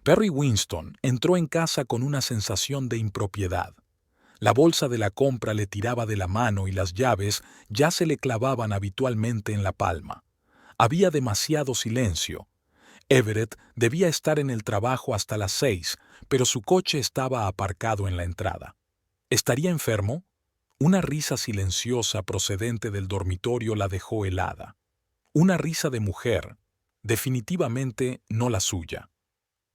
Perry Winston entró en casa con una sensación de impropiedad. La bolsa de la compra le tiraba de la mano y las llaves ya se le clavaban habitualmente en la palma. Había demasiado silencio. Everett debía estar en el trabajo hasta las 6, pero su coche estaba aparcado en la entrada. ¿Estaría enfermo? Una risa silenciosa procedente del dormitorio la dejó helada. Una risa de mujer, definitivamente no la suya.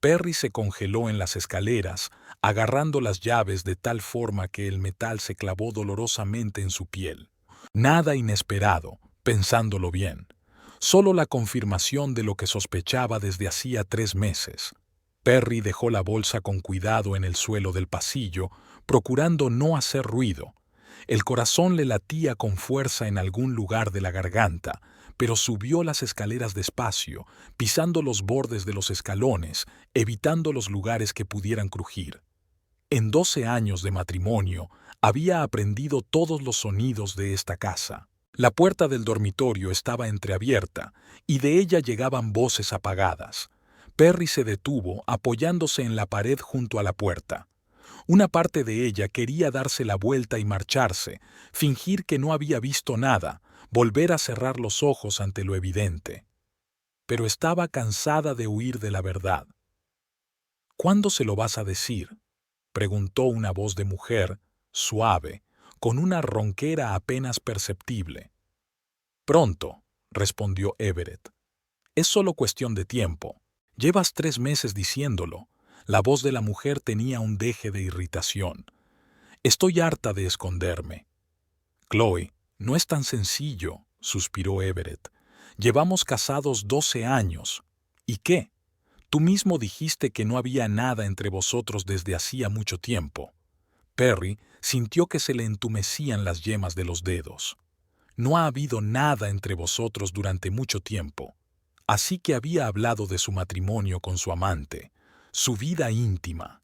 Perry se congeló en las escaleras, agarrando las llaves de tal forma que el metal se clavó dolorosamente en su piel. Nada inesperado, pensándolo bien. Solo la confirmación de lo que sospechaba desde hacía 3 meses. Perry dejó la bolsa con cuidado en el suelo del pasillo, procurando no hacer ruido. El corazón le latía con fuerza en algún lugar de la garganta, pero subió las escaleras despacio, pisando los bordes de los escalones, evitando los lugares que pudieran crujir. En 12 años de matrimonio, había aprendido todos los sonidos de esta casa. La puerta del dormitorio estaba entreabierta, y de ella llegaban voces apagadas. Perry se detuvo apoyándose en la pared junto a la puerta. Una parte de ella quería darse la vuelta y marcharse, fingir que no había visto nada, volver a cerrar los ojos ante lo evidente. Pero estaba cansada de huir de la verdad. ¿Cuándo se lo vas a decir?, preguntó una voz de mujer, suave, con una ronquera apenas perceptible. Pronto, respondió Everett. Es solo cuestión de tiempo. Llevas 3 meses diciéndolo. La voz de la mujer tenía un deje de irritación. Estoy harta de esconderme. Chloe, no es tan sencillo, suspiró Everett. Llevamos casados 12 años. ¿Y qué? Tú mismo dijiste que no había nada entre vosotros desde hacía mucho tiempo. Perry sintió que se le entumecían las yemas de los dedos. No ha habido nada entre vosotros durante mucho tiempo. Así que había hablado de su matrimonio con su amante, su vida íntima.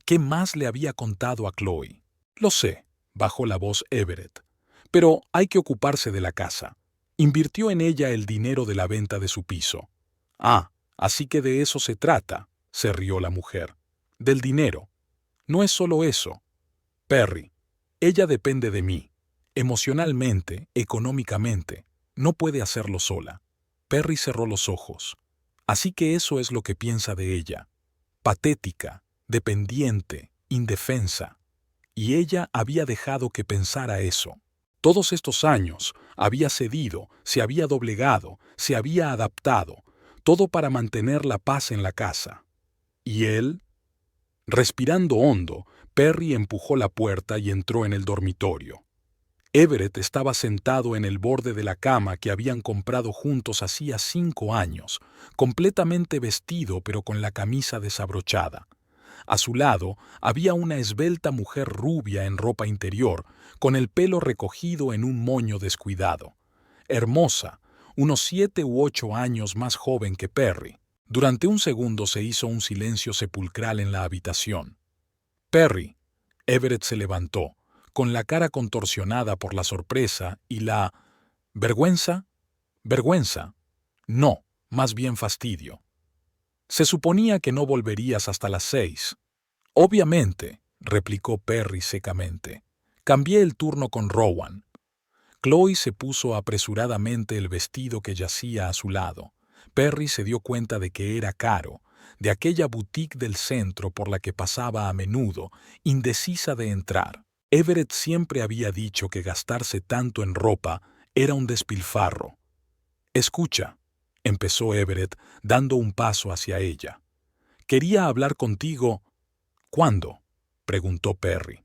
¿Qué más le había contado a Chloe? Lo sé, bajó la voz Everett. Pero hay que ocuparse de la casa. Invirtió en ella el dinero de la venta de su piso. Ah, así que de eso se trata, se rió la mujer. Del dinero. No es solo eso. Perry, ella depende de mí. Emocionalmente, económicamente. No puede hacerlo sola. Perry cerró los ojos. Así que eso es lo que piensa de ella. Patética, dependiente, indefensa. Y ella había dejado que pensara eso. Todos estos años había cedido, se había doblegado, se había adaptado, todo para mantener la paz en la casa. ¿Y él? Respirando hondo, Perry empujó la puerta y entró en el dormitorio. Everett estaba sentado en el borde de la cama que habían comprado juntos hacía 5 años, completamente vestido pero con la camisa desabrochada. A su lado había una esbelta mujer rubia en ropa interior, con el pelo recogido en un moño descuidado. Hermosa, unos 7 u 8 años más joven que Perry. Durante un segundo se hizo un silencio sepulcral en la habitación. Perry. Everett se levantó, con la cara contorsionada por la sorpresa y la... ¿Vergüenza? ¿Vergüenza? No, más bien fastidio. Se suponía que no volverías hasta las 6. Obviamente, replicó Perry secamente. Cambié el turno con Rowan. Chloe se puso apresuradamente el vestido que yacía a su lado. Perry se dio cuenta de que era caro, de aquella boutique del centro por la que pasaba a menudo, indecisa de entrar. Everett siempre había dicho que gastarse tanto en ropa era un despilfarro. «Escucha», empezó Everett, dando un paso hacia ella. «Quería hablar contigo». «¿Cuándo?», preguntó Perry.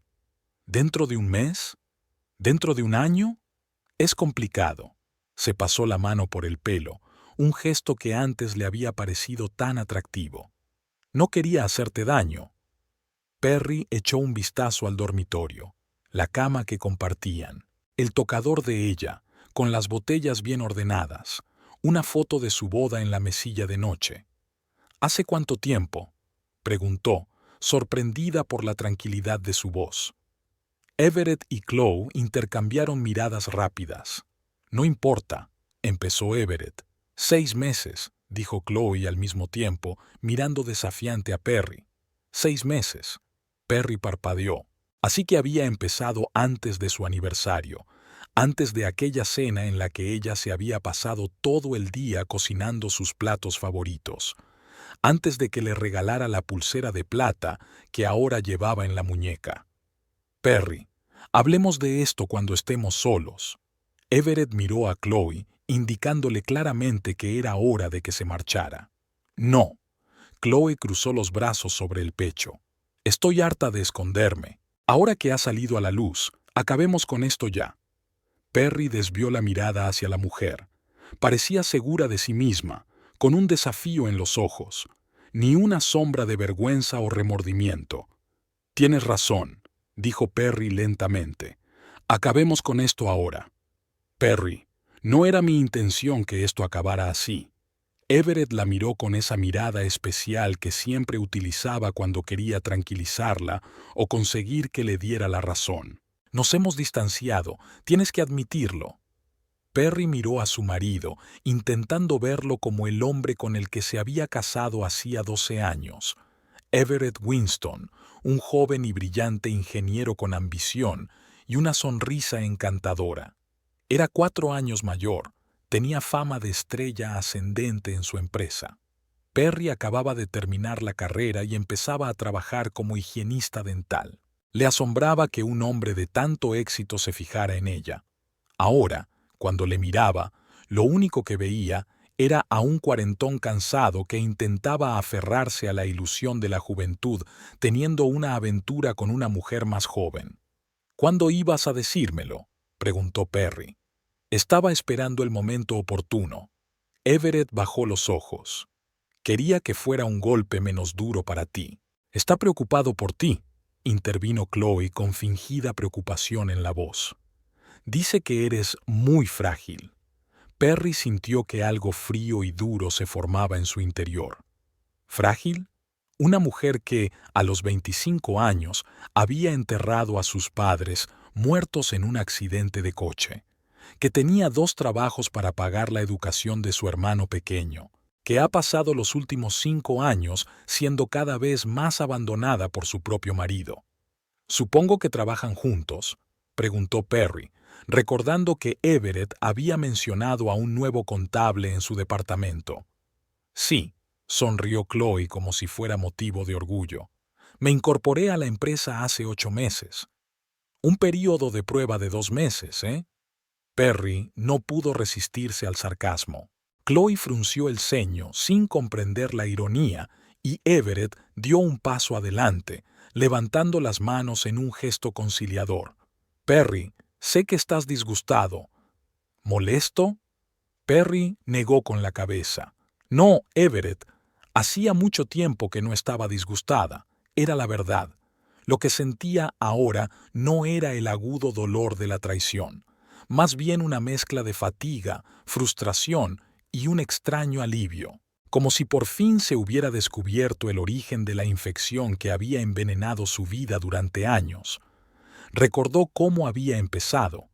«¿Dentro de un mes? ¿Dentro de un año?» «Es complicado». Se pasó la mano por el pelo, un gesto que antes le había parecido tan atractivo. «No quería hacerte daño». Perry echó un vistazo al dormitorio, la cama que compartían, el tocador de ella, con las botellas bien ordenadas, una foto de su boda en la mesilla de noche. «¿Hace cuánto tiempo?», preguntó, sorprendida por la tranquilidad de su voz. Everett y Chloe intercambiaron miradas rápidas. «No importa», empezó Everett. «6 meses. dijo Chloe al mismo tiempo, mirando desafiante a Perry. 6 meses. Perry parpadeó. Así que había empezado antes de su aniversario, antes de aquella cena en la que ella se había pasado todo el día cocinando sus platos favoritos, antes de que le regalara la pulsera de plata que ahora llevaba en la muñeca. Perry, hablemos de esto cuando estemos solos. Everett miró a Chloe, indicándole claramente que era hora de que se marchara. No. Chloe cruzó los brazos sobre el pecho. Estoy harta de esconderme. Ahora que ha salido a la luz, acabemos con esto ya. Perry desvió la mirada hacia la mujer. Parecía segura de sí misma, con un desafío en los ojos. Ni una sombra de vergüenza o remordimiento. Tienes razón, dijo Perry lentamente. Acabemos con esto ahora. Perry, no era mi intención que esto acabara así. Everett la miró con esa mirada especial que siempre utilizaba cuando quería tranquilizarla o conseguir que le diera la razón. Nos hemos distanciado, tienes que admitirlo. Perry miró a su marido, intentando verlo como el hombre con el que se había casado hacía 12 años. Everett Winston, un joven y brillante ingeniero con ambición y una sonrisa encantadora. Era 4 años mayor. Tenía fama de estrella ascendente en su empresa. Perry acababa de terminar la carrera y empezaba a trabajar como higienista dental. Le asombraba que un hombre de tanto éxito se fijara en ella. Ahora, cuando le miraba, lo único que veía era a un cuarentón cansado que intentaba aferrarse a la ilusión de la juventud teniendo una aventura con una mujer más joven. ¿Cuándo ibas a decírmelo?, preguntó Perry. Estaba esperando el momento oportuno. Everett bajó los ojos. Quería que fuera un golpe menos duro para ti. Está preocupado por ti, intervino Chloe con fingida preocupación en la voz. Dice que eres muy frágil. Perry sintió que algo frío y duro se formaba en su interior. ¿Frágil? Una mujer que, a los 25 años, había enterrado a sus padres muertos en un accidente de coche, que tenía 2 trabajos para pagar la educación de su hermano pequeño, que ha pasado los últimos 5 años siendo cada vez más abandonada por su propio marido. «Supongo que trabajan juntos», preguntó Perry, recordando que Everett había mencionado a un nuevo contable en su departamento. «Sí», sonrió Chloe como si fuera motivo de orgullo. «Me incorporé a la empresa hace 8 meses. Un período de prueba de 2 meses, ¿eh?» Perry no pudo resistirse al sarcasmo. Chloe frunció el ceño sin comprender la ironía y Everett dio un paso adelante, levantando las manos en un gesto conciliador. «Perry, sé que estás disgustado». «¿Molesto?» Perry negó con la cabeza. «No, Everett. Hacía mucho tiempo que no estaba disgustada. Era la verdad. Lo que sentía ahora no era el agudo dolor de la traición, más bien una mezcla de fatiga, frustración y un extraño alivio, como si por fin se hubiera descubierto el origen de la infección que había envenenado su vida durante años. Recordó cómo había empezado.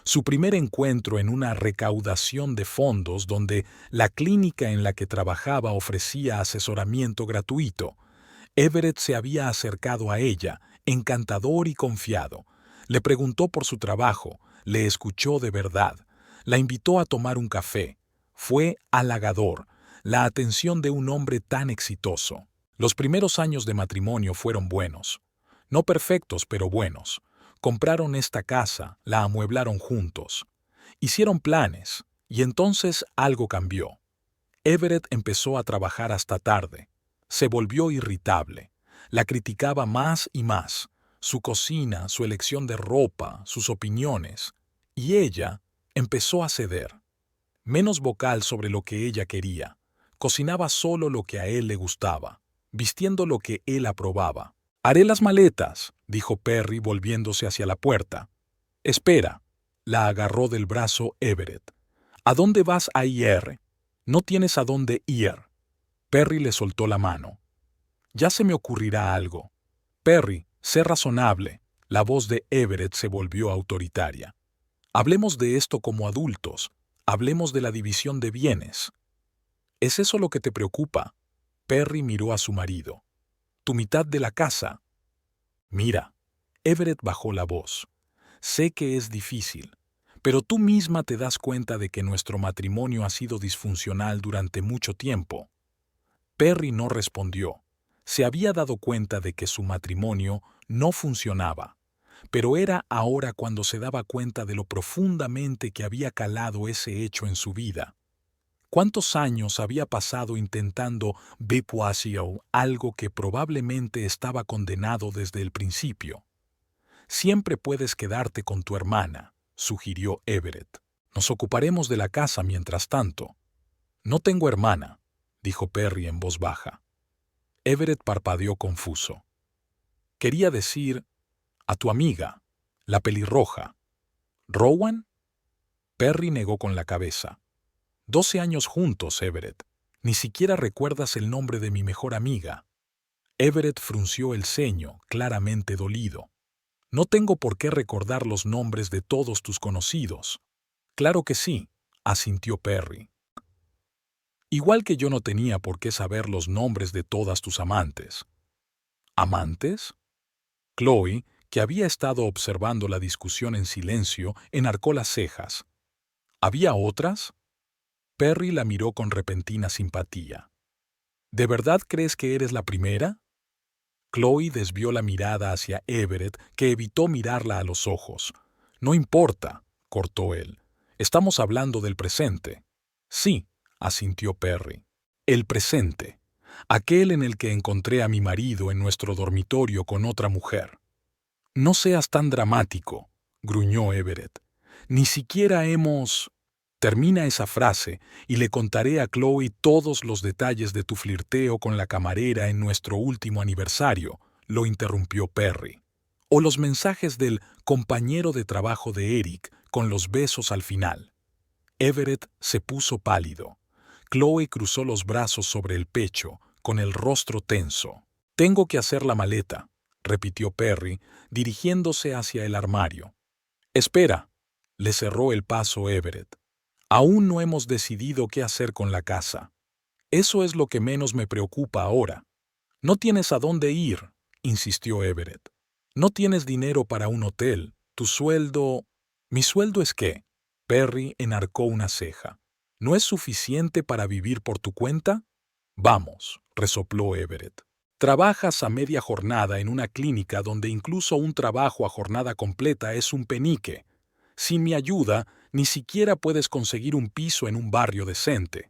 Su primer encuentro en una recaudación de fondos donde la clínica en la que trabajaba ofrecía asesoramiento gratuito. Everett se había acercado a ella, encantador y confiado. Le preguntó por su trabajo, le escuchó de verdad, la invitó a tomar un café. Fue halagador, la atención de un hombre tan exitoso. Los primeros años de matrimonio fueron buenos. No perfectos, pero buenos. Compraron esta casa, la amueblaron juntos. Hicieron planes, y entonces algo cambió. Everett empezó a trabajar hasta tarde. Se volvió irritable. La criticaba más y más. Su cocina, su elección de ropa, sus opiniones. Y ella empezó a ceder. Menos vocal sobre lo que ella quería. Cocinaba solo lo que a él le gustaba, vistiendo lo que él aprobaba. «Haré las maletas», dijo Perry volviéndose hacia la puerta. «Espera», la agarró del brazo Everett. «¿A dónde vas a ir? No tienes a dónde ir». Perry le soltó la mano. «Ya se me ocurrirá algo». «Perry, sé razonable». La voz de Everett se volvió autoritaria. «Hablemos de esto como adultos. Hablemos de la división de bienes». ¿Es eso lo que te preocupa? Perry miró a su marido. Tu mitad de la casa. Mira, Everett bajó la voz. Sé que es difícil, pero tú misma te das cuenta de que nuestro matrimonio ha sido disfuncional durante mucho tiempo. Perry no respondió. Se había dado cuenta de que su matrimonio no funcionaba, pero era ahora cuando se daba cuenta de lo profundamente que había calado ese hecho en su vida. ¿Cuántos años había pasado intentando bepuasio, algo que probablemente estaba condenado desde el principio? Siempre puedes quedarte con tu hermana, sugirió Everett. Nos ocuparemos de la casa mientras tanto. No tengo hermana, dijo Perry en voz baja. Everett parpadeó confuso. Quería decir a tu amiga, la pelirroja. ¿Rowan? Perry negó con la cabeza. 12 años juntos, Everett. Ni siquiera recuerdas el nombre de mi mejor amiga. Everett frunció el ceño, claramente dolido. No tengo por qué recordar los nombres de todos tus conocidos. Claro que sí, asintió Perry. Igual que yo no tenía por qué saber los nombres de todas tus amantes. ¿Amantes? Chloe, que había estado observando la discusión en silencio, enarcó las cejas. ¿Había otras? Perry la miró con repentina simpatía. ¿De verdad crees que eres la primera? Chloe desvió la mirada hacia Everett, que evitó mirarla a los ojos. No importa, cortó él. Estamos hablando del presente. Sí, asintió Perry. El presente. Aquel en el que encontré a mi marido en nuestro dormitorio con otra mujer. No seas tan dramático, gruñó Everett. Ni siquiera hemos... Termina esa frase y le contaré a Chloe todos los detalles de tu flirteo con la camarera en nuestro último aniversario, lo interrumpió Perry. O los mensajes del compañero de trabajo de Eric con los besos al final. Everett se puso pálido. Chloe cruzó los brazos sobre el pecho, con el rostro tenso. Tengo que hacer la maleta, repitió Perry, dirigiéndose hacia el armario. Espera, le cerró el paso Everett. Aún no hemos decidido qué hacer con la casa. Eso es lo que menos me preocupa ahora. No tienes a dónde ir, insistió Everett. No tienes dinero para un hotel. Tu sueldo... ¿Mi sueldo es qué? Perry enarcó una ceja. ¿No es suficiente para vivir por tu cuenta? Vamos, resopló Everett. Trabajas a media jornada en una clínica donde incluso un trabajo a jornada completa es un penique. Sin mi ayuda, ni siquiera puedes conseguir un piso en un barrio decente.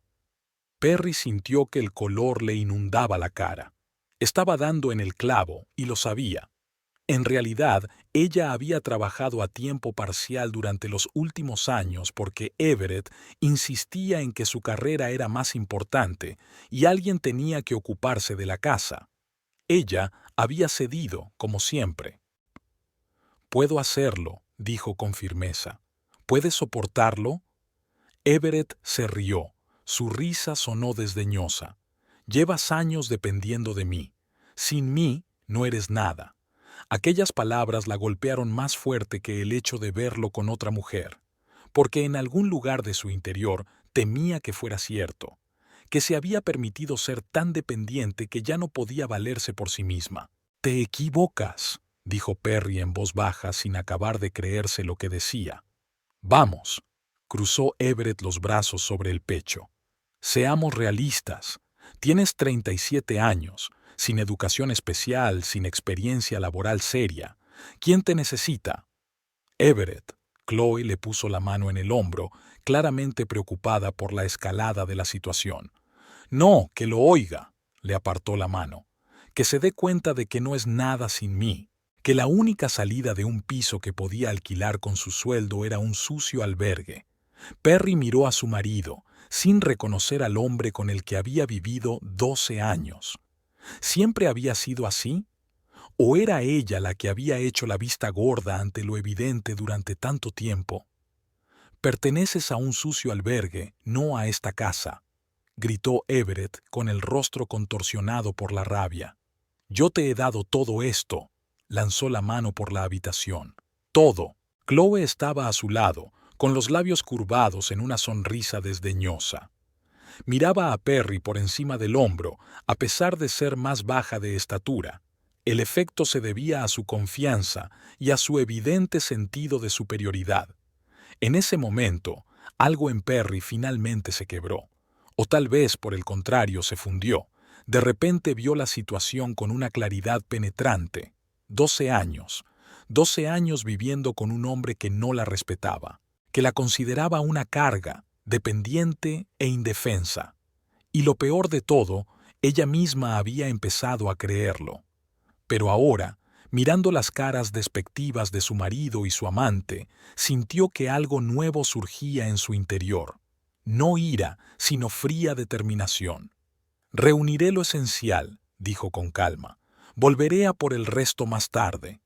Perry sintió que el color le inundaba la cara. Estaba dando en el clavo, y lo sabía. En realidad, ella había trabajado a tiempo parcial durante los últimos años porque Everett insistía en que su carrera era más importante y alguien tenía que ocuparse de la casa. Ella había cedido, como siempre. «Puedo hacerlo», dijo con firmeza. «¿Puedes soportarlo?» Everett se rió. Su risa sonó desdeñosa. «Llevas años dependiendo de mí. Sin mí no eres nada». Aquellas palabras la golpearon más fuerte que el hecho de verlo con otra mujer, porque en algún lugar de su interior temía que fuera cierto, que se había permitido ser tan dependiente que ya no podía valerse por sí misma. «Te equivocas», dijo Perry en voz baja sin acabar de creerse lo que decía. «Vamos», cruzó Everett los brazos sobre el pecho. «Seamos realistas. Tienes 37 años, sin educación especial, sin experiencia laboral seria. ¿Quién te necesita?» «Everett». Chloe le puso la mano en el hombro, claramente preocupada por la escalada de la situación. «No, que lo oiga», le apartó la mano. «Que se dé cuenta de que no es nada sin mí, que la única salida de un piso que podía alquilar con su sueldo era un sucio albergue». Perry miró a su marido, sin reconocer al hombre con el que había vivido 12 años. ¿Siempre había sido así? ¿O era ella la que había hecho la vista gorda ante lo evidente durante tanto tiempo? «Perteneces a un sucio albergue, no a esta casa», gritó Everett con el rostro contorsionado por la rabia. «Yo te he dado todo esto», lanzó la mano por la habitación. «Todo». Chloe estaba a su lado, con los labios curvados en una sonrisa desdeñosa. Miraba a Perry por encima del hombro, a pesar de ser más baja de estatura. El efecto se debía a su confianza y a su evidente sentido de superioridad. En ese momento, algo en Perry finalmente se quebró. O tal vez, por el contrario, se fundió. De repente vio la situación con una claridad penetrante. 12 años. 12 años viviendo con un hombre que no la respetaba, que la consideraba una carga, dependiente e indefensa. Y lo peor de todo, ella misma había empezado a creerlo. Pero ahora, mirando las caras despectivas de su marido y su amante, sintió que algo nuevo surgía en su interior. No ira, sino fría determinación. «Reuniré lo esencial», dijo con calma. «Volveré a por el resto más tarde».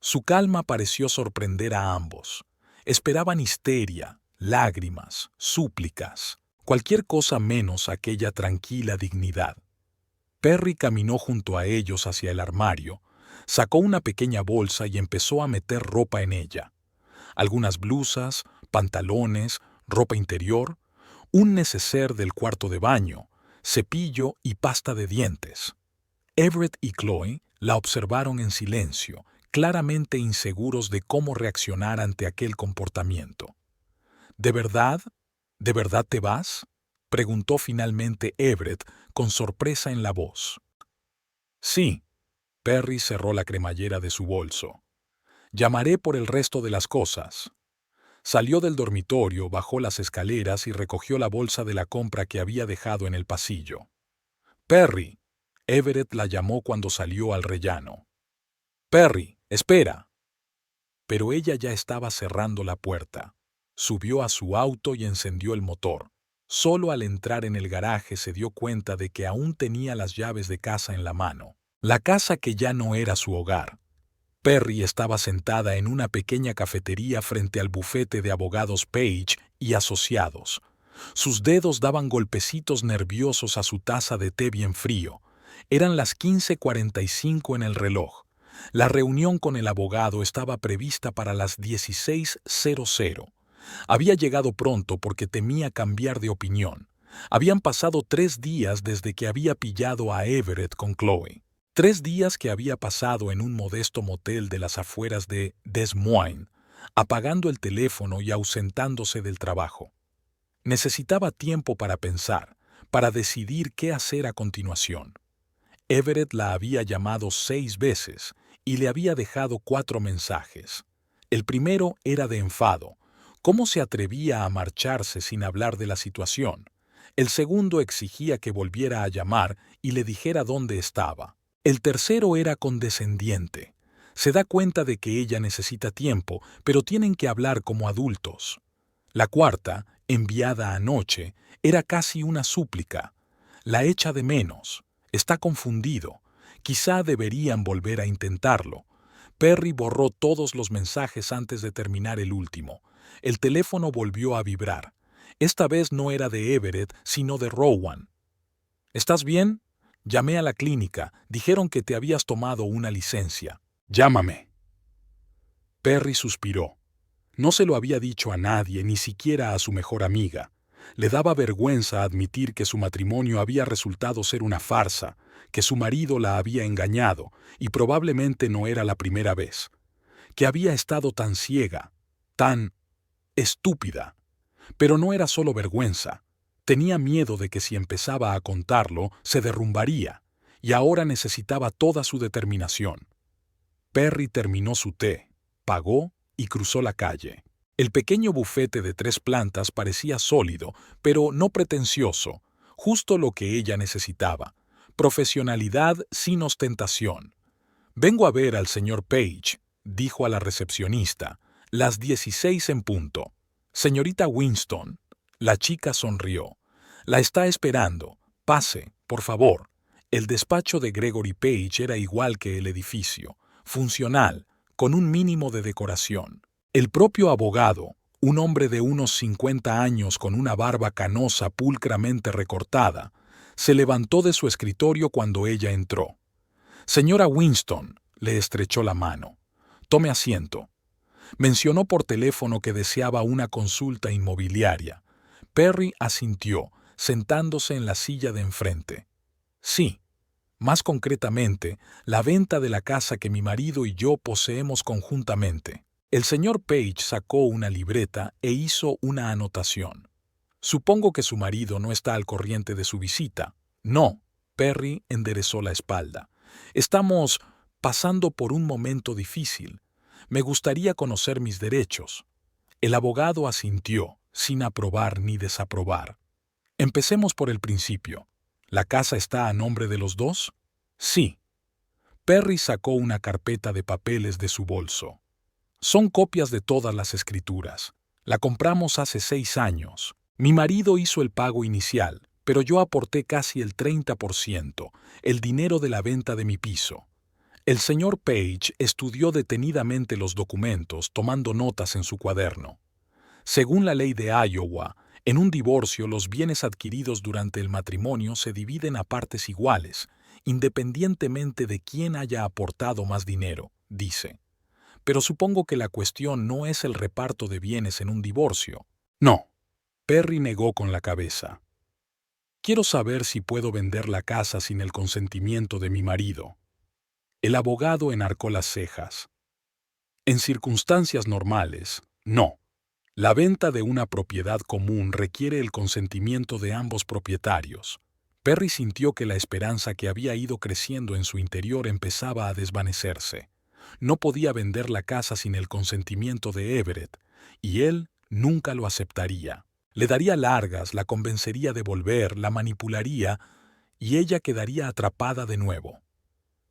Su calma pareció sorprender a ambos. Esperaban histeria, lágrimas, súplicas, cualquier cosa menos aquella tranquila dignidad. Perry caminó junto a ellos hacia el armario, sacó una pequeña bolsa y empezó a meter ropa en ella. Algunas blusas, pantalones, ropa interior, un neceser del cuarto de baño, cepillo y pasta de dientes. Everett y Chloe la observaron en silencio, claramente inseguros de cómo reaccionar ante aquel comportamiento. ¿De verdad? ¿De verdad te vas?, preguntó finalmente Everett con sorpresa en la voz. Sí. Perry cerró la cremallera de su bolso. Llamaré por el resto de las cosas. Salió del dormitorio, bajó las escaleras y recogió la bolsa de la compra que había dejado en el pasillo. Perry. Everett la llamó cuando salió al rellano. Perry, espera. Pero ella ya estaba cerrando la puerta. Subió a su auto y encendió el motor. Solo al entrar en el garaje se dio cuenta de que aún tenía las llaves de casa en la mano. La casa que ya no era su hogar. Perry estaba sentada en una pequeña cafetería frente al bufete de abogados Page y Asociados. Sus dedos daban golpecitos nerviosos a su taza de té bien frío. Eran las 15:45 en el reloj. La reunión con el abogado estaba prevista para las 16:00. Había llegado pronto porque temía cambiar de opinión. Habían pasado 3 días desde que había pillado a Everett con Chloe. 3 días que había pasado en un modesto motel de las afueras de Des Moines, apagando el teléfono y ausentándose del trabajo. Necesitaba tiempo para pensar, para decidir qué hacer a continuación. Everett la había llamado 6 veces y le había dejado 4 mensajes. El primero era de enfado. ¿Cómo se atrevía a marcharse sin hablar de la situación? El segundo exigía que volviera a llamar y le dijera dónde estaba. El tercero era condescendiente. Se da cuenta de que ella necesita tiempo, pero tienen que hablar como adultos. La cuarta, enviada anoche, era casi una súplica. La echa de menos. Está confundido. Quizá deberían volver a intentarlo. Perry borró todos los mensajes antes de terminar el último. El teléfono volvió a vibrar. Esta vez no era de Everett, sino de Rowan. ¿Estás bien? Llamé a la clínica. Dijeron que te habías tomado una licencia. Llámame. Perry suspiró. No se lo había dicho a nadie, ni siquiera a su mejor amiga. Le daba vergüenza admitir que su matrimonio había resultado ser una farsa, que su marido la había engañado, y probablemente no era la primera vez. Que había estado tan ciega, tan estúpida. Pero no era solo vergüenza. Tenía miedo de que si empezaba a contarlo, se derrumbaría, y ahora necesitaba toda su determinación. Perry terminó su té, pagó y cruzó la calle. El pequeño bufete de 3 plantas parecía sólido, pero no pretencioso, justo lo que ella necesitaba. Profesionalidad sin ostentación. «Vengo a ver al señor Page», dijo a la recepcionista, «las 16 en punto. Señorita Winston». La chica sonrió. «La está esperando. Pase, por favor». El despacho de Gregory Page era igual que el edificio, funcional, con un mínimo de decoración. El propio abogado, un hombre de unos 50 años con una barba canosa pulcramente recortada, se levantó de su escritorio cuando ella entró. «Señora Winston», le estrechó la mano. «Tome asiento». Mencionó por teléfono que deseaba una consulta inmobiliaria. Perry asintió, sentándose en la silla de enfrente. Sí, más concretamente, la venta de la casa que mi marido y yo poseemos conjuntamente. El señor Page sacó una libreta e hizo una anotación. Supongo que su marido no está al corriente de su visita. No, Perry enderezó la espalda. Estamos pasando por un momento difícil. Me gustaría conocer mis derechos. El abogado asintió, sin aprobar ni desaprobar. Empecemos por el principio. ¿La casa está a nombre de los dos? Sí. Perry sacó una carpeta de papeles de su bolso. Son copias de todas las escrituras. La compramos hace 6 años. Mi marido hizo el pago inicial, pero yo aporté casi el 30%, el dinero de la venta de mi piso. El señor Page estudió detenidamente los documentos, tomando notas en su cuaderno. Según la ley de Iowa, en un divorcio los bienes adquiridos durante el matrimonio se dividen a partes iguales, independientemente de quién haya aportado más dinero, dice. Pero supongo que la cuestión no es el reparto de bienes en un divorcio. No. Perry negó con la cabeza. Quiero saber si puedo vender la casa sin el consentimiento de mi marido. El abogado enarcó las cejas. En circunstancias normales, no. La venta de una propiedad común requiere el consentimiento de ambos propietarios. Perry sintió que la esperanza que había ido creciendo en su interior empezaba a desvanecerse. No podía vender la casa sin el consentimiento de Everett, y él nunca lo aceptaría. Le daría largas, la convencería de volver, la manipularía, y ella quedaría atrapada de nuevo.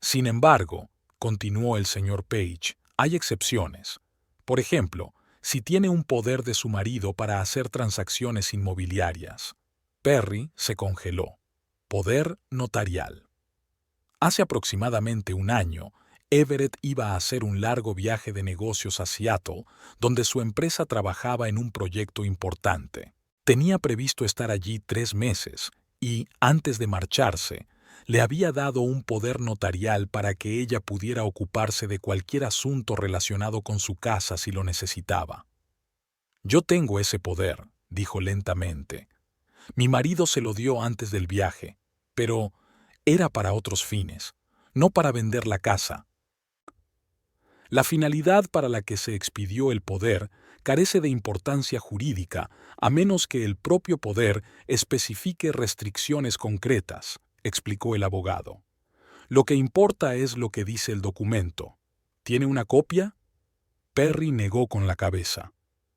Sin embargo, continuó el señor Page, hay excepciones. Por ejemplo, si tiene un poder de su marido para hacer transacciones inmobiliarias. Perry se congeló. Poder notarial. Hace aproximadamente un año, Everett iba a hacer un largo viaje de negocios a Seattle, donde su empresa trabajaba en un proyecto importante. Tenía previsto estar allí 3 meses y, antes de marcharse, le había dado un poder notarial para que ella pudiera ocuparse de cualquier asunto relacionado con su casa si lo necesitaba. Yo tengo ese poder, dijo lentamente. Mi marido se lo dio antes del viaje, pero era para otros fines, no para vender la casa. La finalidad para la que se expidió el poder carece de importancia jurídica a menos que el propio poder especifique restricciones concretas, explicó el abogado. Lo que importa es lo que dice el documento. ¿Tiene una copia? Perry negó con la cabeza.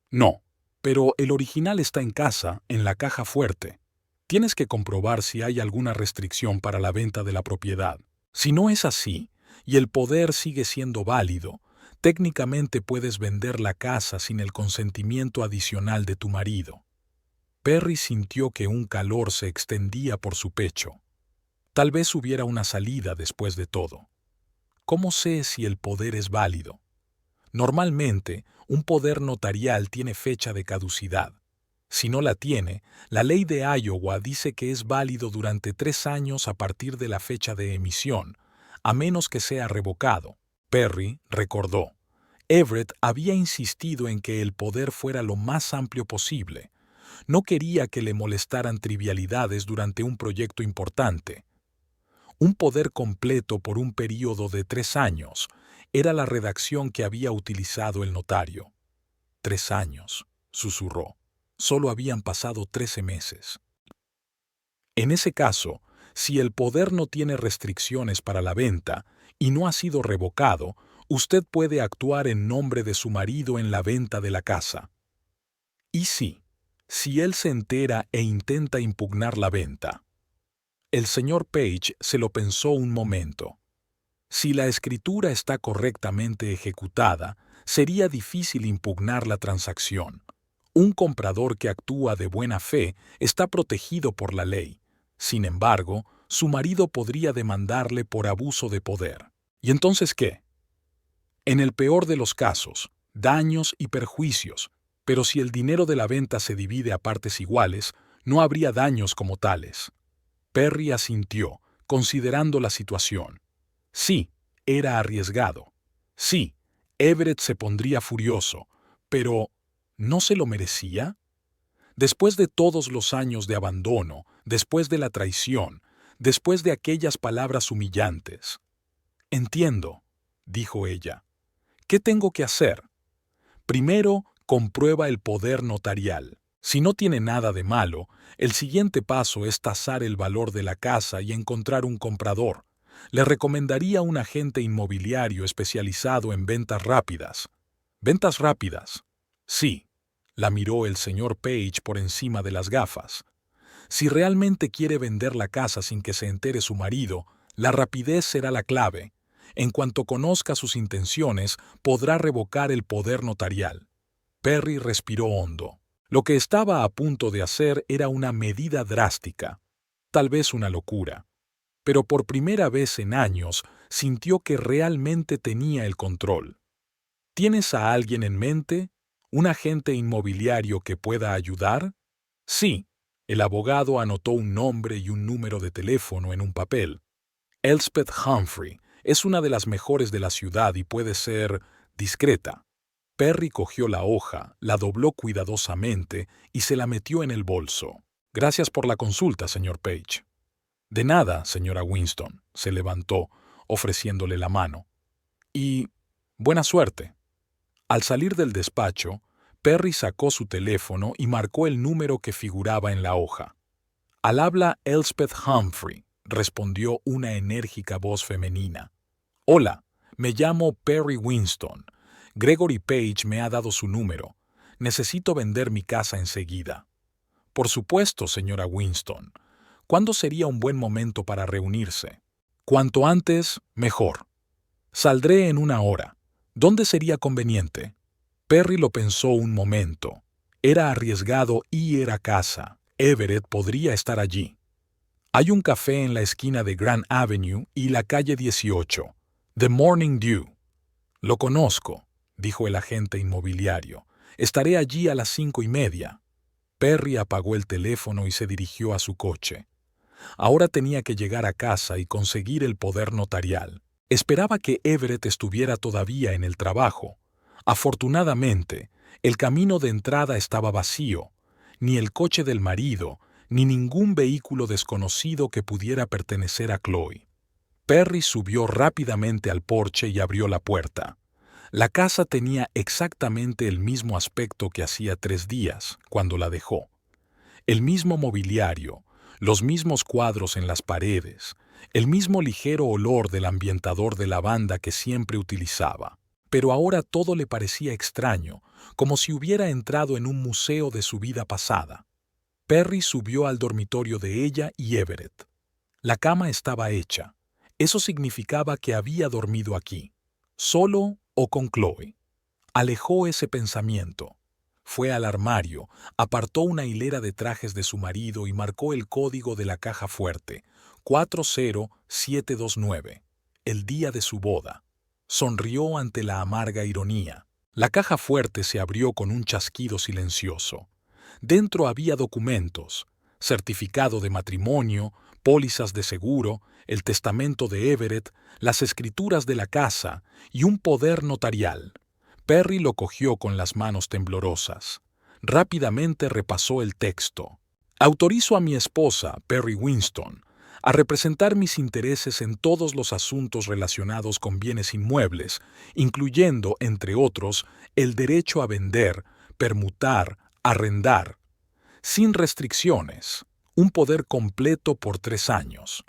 No, pero el original está en casa, en la caja fuerte. Tienes que comprobar si hay alguna restricción para la venta de la propiedad. Si no es así, y el poder sigue siendo válido, técnicamente puedes vender la casa sin el consentimiento adicional de tu marido. Perry sintió que un calor se extendía por su pecho. Tal vez hubiera una salida después de todo. ¿Cómo sé si el poder es válido? Normalmente, un poder notarial tiene fecha de caducidad. Si no la tiene, la ley de Iowa dice que es válido durante 3 años a partir de la fecha de emisión, a menos que sea revocado. Perry recordó. Everett había insistido en que el poder fuera lo más amplio posible. No quería que le molestaran trivialidades durante un proyecto importante. Un poder completo por un período de 3 años era la redacción que había utilizado el notario. 3 años, susurró. Solo habían pasado 13 meses. En ese caso, si el poder no tiene restricciones para la venta y no ha sido revocado, usted puede actuar en nombre de su marido en la venta de la casa. Y si él se entera e intenta impugnar la venta. El señor Page se lo pensó un momento. Si la escritura está correctamente ejecutada, sería difícil impugnar la transacción. Un comprador que actúa de buena fe está protegido por la ley. Sin embargo, su marido podría demandarle por abuso de poder. ¿Y entonces qué? En el peor de los casos, daños y perjuicios, pero si el dinero de la venta se divide a partes iguales, no habría daños como tales. Perry asintió, considerando la situación. Sí, era arriesgado. Sí, Everett se pondría furioso, pero ¿no se lo merecía? Después de todos los años de abandono, después de la traición, después de aquellas palabras humillantes. Entiendo, dijo ella. ¿Qué tengo que hacer? Primero, comprueba el poder notarial. Si no tiene nada de malo, el siguiente paso es tasar el valor de la casa y encontrar un comprador. Le recomendaría un agente inmobiliario especializado en ventas rápidas. ¿Ventas rápidas? Sí, la miró el señor Page por encima de las gafas. Si realmente quiere vender la casa sin que se entere su marido, la rapidez será la clave. En cuanto conozca sus intenciones, podrá revocar el poder notarial. Perry respiró hondo. Lo que estaba a punto de hacer era una medida drástica, tal vez una locura. Pero por primera vez en años sintió que realmente tenía el control. ¿Tienes a alguien en mente? ¿Un agente inmobiliario que pueda ayudar? Sí. El abogado anotó un nombre y un número de teléfono en un papel. Elspeth Humphrey es una de las mejores de la ciudad y puede ser discreta. Perry cogió la hoja, la dobló cuidadosamente y se la metió en el bolso. Gracias por la consulta, señor Page. De nada, señora Winston. Se levantó, ofreciéndole la mano. Y buena suerte. Al salir del despacho, Perry sacó su teléfono y marcó el número que figuraba en la hoja. Al habla Elspeth Humphrey, respondió una enérgica voz femenina. Hola, me llamo Perry Winston. Gregory Page me ha dado su número. Necesito vender mi casa enseguida. Por supuesto, señora Winston. ¿Cuándo sería un buen momento para reunirse? Cuanto antes, mejor. Saldré en 1 hora. ¿Dónde sería conveniente? Perry lo pensó un momento. Era arriesgado y era casa. Everett podría estar allí. Hay un café en la esquina de Grand Avenue y la calle 18. The Morning Dew. Lo conozco, dijo el agente inmobiliario. Estaré allí a las 5:30. Perry apagó el teléfono y se dirigió a su coche. Ahora tenía que llegar a casa y conseguir el poder notarial. Esperaba que Everett estuviera todavía en el trabajo. Afortunadamente, el camino de entrada estaba vacío. Ni el coche del marido, ni ningún vehículo desconocido que pudiera pertenecer a Chloe. Perry subió rápidamente al porche y abrió la puerta. La casa tenía exactamente el mismo aspecto que hacía 3 días, cuando la dejó. El mismo mobiliario, los mismos cuadros en las paredes, el mismo ligero olor del ambientador de lavanda que siempre utilizaba. Pero ahora todo le parecía extraño, como si hubiera entrado en un museo de su vida pasada. Perry subió al dormitorio de ella y Everett. La cama estaba hecha. Eso significaba que había dormido aquí, solo o con Chloe. Alejó ese pensamiento. Fue al armario, apartó una hilera de trajes de su marido y marcó el código de la caja fuerte, 40729, el día de su boda. Sonrió ante la amarga ironía. La caja fuerte se abrió con un chasquido silencioso. Dentro había documentos, certificado de matrimonio, pólizas de seguro, el testamento de Everett, las escrituras de la casa y un poder notarial. Perry lo cogió con las manos temblorosas. Rápidamente repasó el texto. Autorizo a mi esposa, Perry Winston, a representar mis intereses en todos los asuntos relacionados con bienes inmuebles, incluyendo, entre otros, el derecho a vender, permutar, arrendar, sin restricciones, un poder completo por 3 años.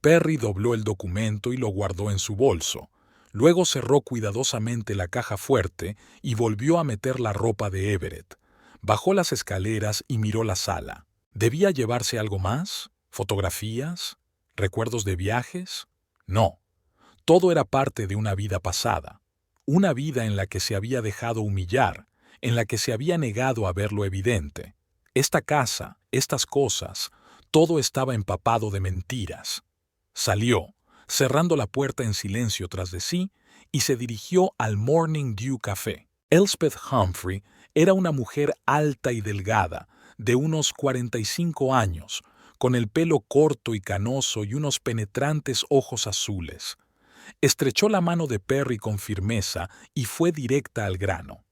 Perry dobló el documento y lo guardó en su bolso. Luego cerró cuidadosamente la caja fuerte y volvió a meter la ropa de Everett. Bajó las escaleras y miró la sala. ¿Debía llevarse algo más? ¿Fotografías? ¿Recuerdos de viajes? No. Todo era parte de una vida pasada. Una vida en la que se había dejado humillar, en la que se había negado a ver lo evidente. Esta casa, estas cosas, todo estaba empapado de mentiras. Salió, cerrando la puerta en silencio tras de sí, y se dirigió al Morning Dew Café. Elspeth Humphrey era una mujer alta y delgada, de unos 45 años, con el pelo corto y canoso y unos penetrantes ojos azules. Estrechó la mano de Perry con firmeza y fue directa al grano.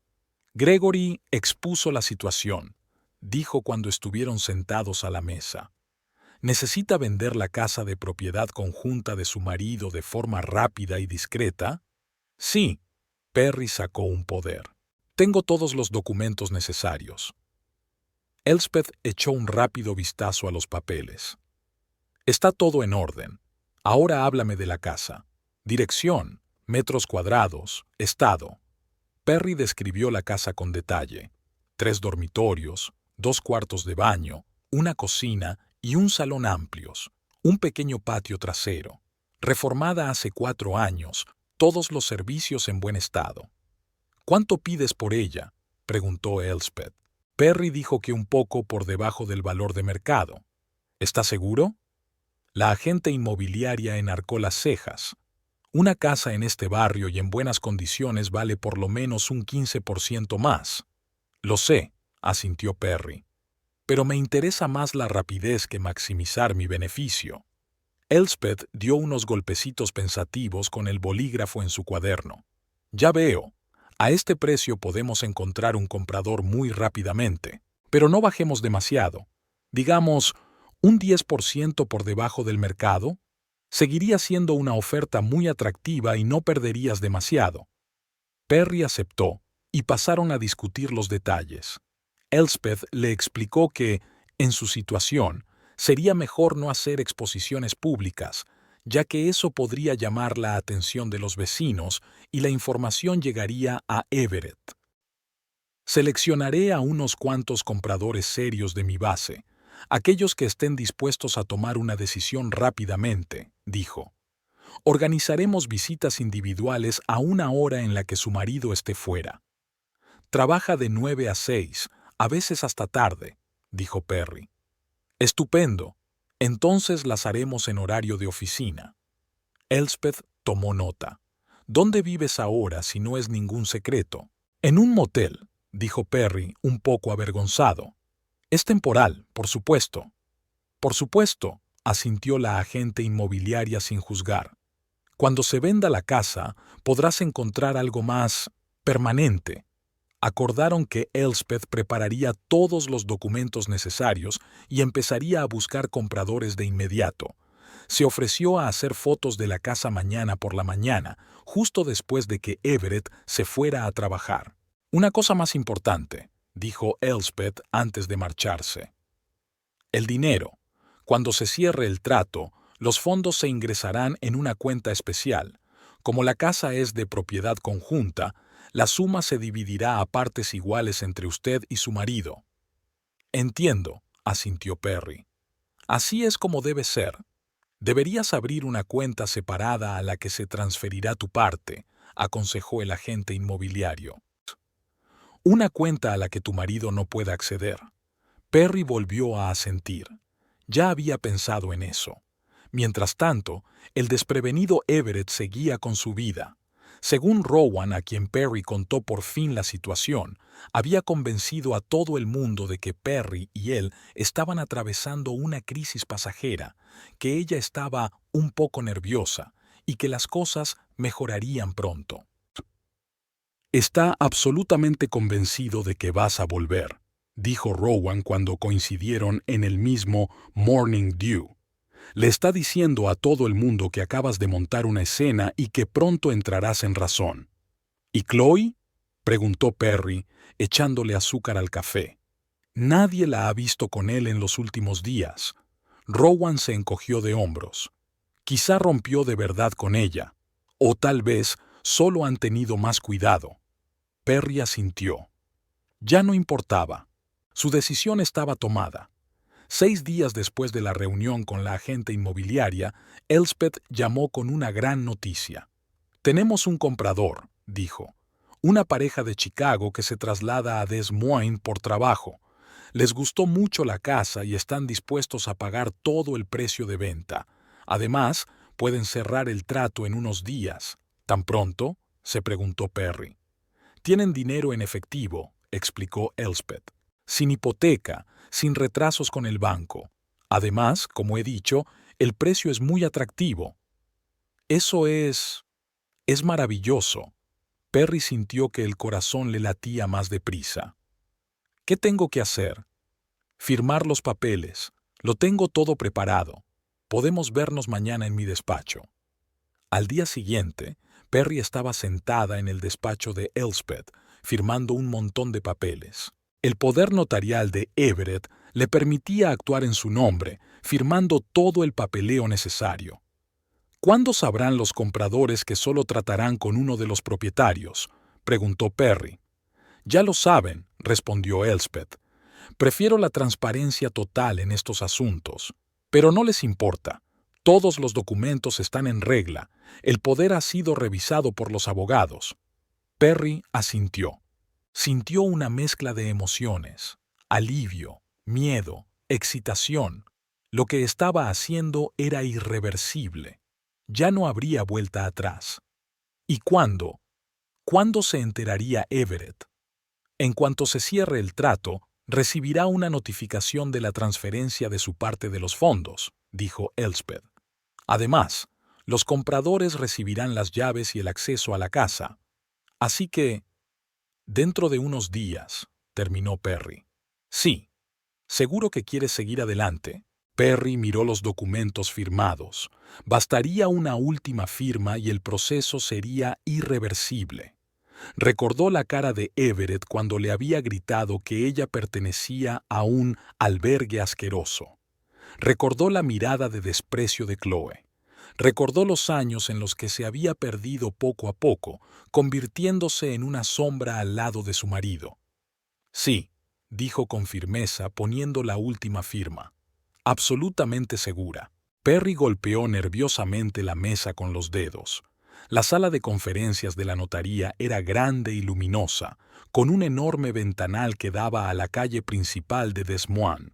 Gregory expuso la situación. dijo cuando estuvieron sentados a la mesa. ¿Necesita vender la casa de propiedad conjunta de su marido de forma rápida y discreta? Sí. Perry sacó un poder. Tengo todos los documentos necesarios. Elspeth echó un rápido vistazo a los papeles. Está todo en orden. Ahora háblame de la casa. Dirección, metros cuadrados, estado. Perry describió la casa con detalle. 3 dormitorios, 2 cuartos de baño, una cocina y un salón amplios, un pequeño patio trasero. Reformada hace 4 años, todos los servicios en buen estado. ¿Cuánto pides por ella?, preguntó Elspeth. Perry dijo que un poco por debajo del valor de mercado. ¿Está seguro? La agente inmobiliaria enarcó las cejas. Una casa en este barrio y en buenas condiciones vale por lo menos un 15% más. Lo sé, asintió Perry. Pero me interesa más la rapidez que maximizar mi beneficio. Elspeth dio unos golpecitos pensativos con el bolígrafo en su cuaderno. Ya veo. A este precio podemos encontrar un comprador muy rápidamente. Pero no bajemos demasiado. Digamos, un 10% por debajo del mercado. Seguiría siendo una oferta muy atractiva y no perderías demasiado. Perry aceptó, y pasaron a discutir los detalles. Elspeth le explicó que, en su situación, sería mejor no hacer exposiciones públicas, ya que eso podría llamar la atención de los vecinos y la información llegaría a Everett. Seleccionaré a unos cuantos compradores serios de mi base, aquellos que estén dispuestos a tomar una decisión rápidamente, dijo. Organizaremos visitas individuales a una hora en la que su marido esté fuera. Trabaja de 9 a 6, a veces hasta tarde, dijo Perry. Estupendo. Entonces las haremos en horario de oficina. Elspeth tomó nota. ¿Dónde vives ahora si no es ningún secreto? En un motel, dijo Perry, un poco avergonzado. Es temporal, por supuesto. Por supuesto, asintió la agente inmobiliaria sin juzgar. Cuando se venda la casa, podrás encontrar algo más permanente. Acordaron que Elspeth prepararía todos los documentos necesarios y empezaría a buscar compradores de inmediato. Se ofreció a hacer fotos de la casa mañana por la mañana, justo después de que Everett se fuera a trabajar. Una cosa más importante, dijo Elspeth antes de marcharse. El dinero. Cuando se cierre el trato, los fondos se ingresarán en una cuenta especial. Como la casa es de propiedad conjunta, la suma se dividirá a partes iguales entre usted y su marido. Entiendo, asintió Perry. Así es como debe ser. Deberías abrir una cuenta separada a la que se transferirá tu parte, aconsejó el agente inmobiliario. Una cuenta a la que tu marido no pueda acceder. Perry volvió a asentir. Ya había pensado en eso. Mientras tanto, el desprevenido Everett seguía con su vida. Según Rowan, a quien Perry contó por fin la situación, había convencido a todo el mundo de que Perry y él estaban atravesando una crisis pasajera, que ella estaba un poco nerviosa y que las cosas mejorarían pronto. Está absolutamente convencido de que vas a volver, dijo Rowan cuando coincidieron en el mismo Morning Dew. Le está diciendo a todo el mundo que acabas de montar una escena y que pronto entrarás en razón. ¿Y Chloe?, preguntó Perry, echándole azúcar al café. Nadie la ha visto con él en los últimos días. Rowan se encogió de hombros. Quizá rompió de verdad con ella, o tal vez solo han tenido más cuidado. Perry asintió. Ya no importaba. Su decisión estaba tomada. 6 días después de la reunión con la agente inmobiliaria, Elspeth llamó con una gran noticia. Tenemos un comprador, dijo. Una pareja de Chicago que se traslada a Des Moines por trabajo. Les gustó mucho la casa y están dispuestos a pagar todo el precio de venta. Además, pueden cerrar el trato en unos días. ¿Tan pronto?, se preguntó Perry. Tienen dinero en efectivo, explicó Elspeth. Sin hipoteca, sin retrasos con el banco. Además, como he dicho, el precio es muy atractivo. Eso es maravilloso. Perry sintió que el corazón le latía más deprisa. ¿Qué tengo que hacer? Firmar los papeles. Lo tengo todo preparado. Podemos vernos mañana en mi despacho. Al día siguiente, Perry estaba sentada en el despacho de Elspeth, firmando un montón de papeles. El poder notarial de Everett le permitía actuar en su nombre, firmando todo el papeleo necesario. ¿Cuándo sabrán los compradores que solo tratarán con uno de los propietarios?, preguntó Perry. Ya lo saben, respondió Elspeth. Prefiero la transparencia total en estos asuntos. Pero no les importa. Todos los documentos están en regla. El poder ha sido revisado por los abogados. Perry asintió. Sintió una mezcla de emociones: alivio, miedo, excitación. Lo que estaba haciendo era irreversible. Ya no habría vuelta atrás. ¿Y cuándo? ¿Cuándo se enteraría Everett? En cuanto se cierre el trato, recibirá una notificación de la transferencia de su parte de los fondos, dijo Elspeth. Además, los compradores recibirán las llaves y el acceso a la casa. Así que, dentro de unos días, terminó Perry. Sí. ¿Seguro que quieres seguir adelante? Perry miró los documentos firmados. Bastaría una última firma y el proceso sería irreversible. Recordó la cara de Everett cuando le había gritado que ella pertenecía a un albergue asqueroso. Recordó la mirada de desprecio de Chloe. Recordó los años en los que se había perdido poco a poco, convirtiéndose en una sombra al lado de su marido. Sí, dijo con firmeza, poniendo la última firma. Absolutamente segura. Perry golpeó nerviosamente la mesa con los dedos. La sala de conferencias de la notaría era grande y luminosa, con un enorme ventanal que daba a la calle principal de Des Moines.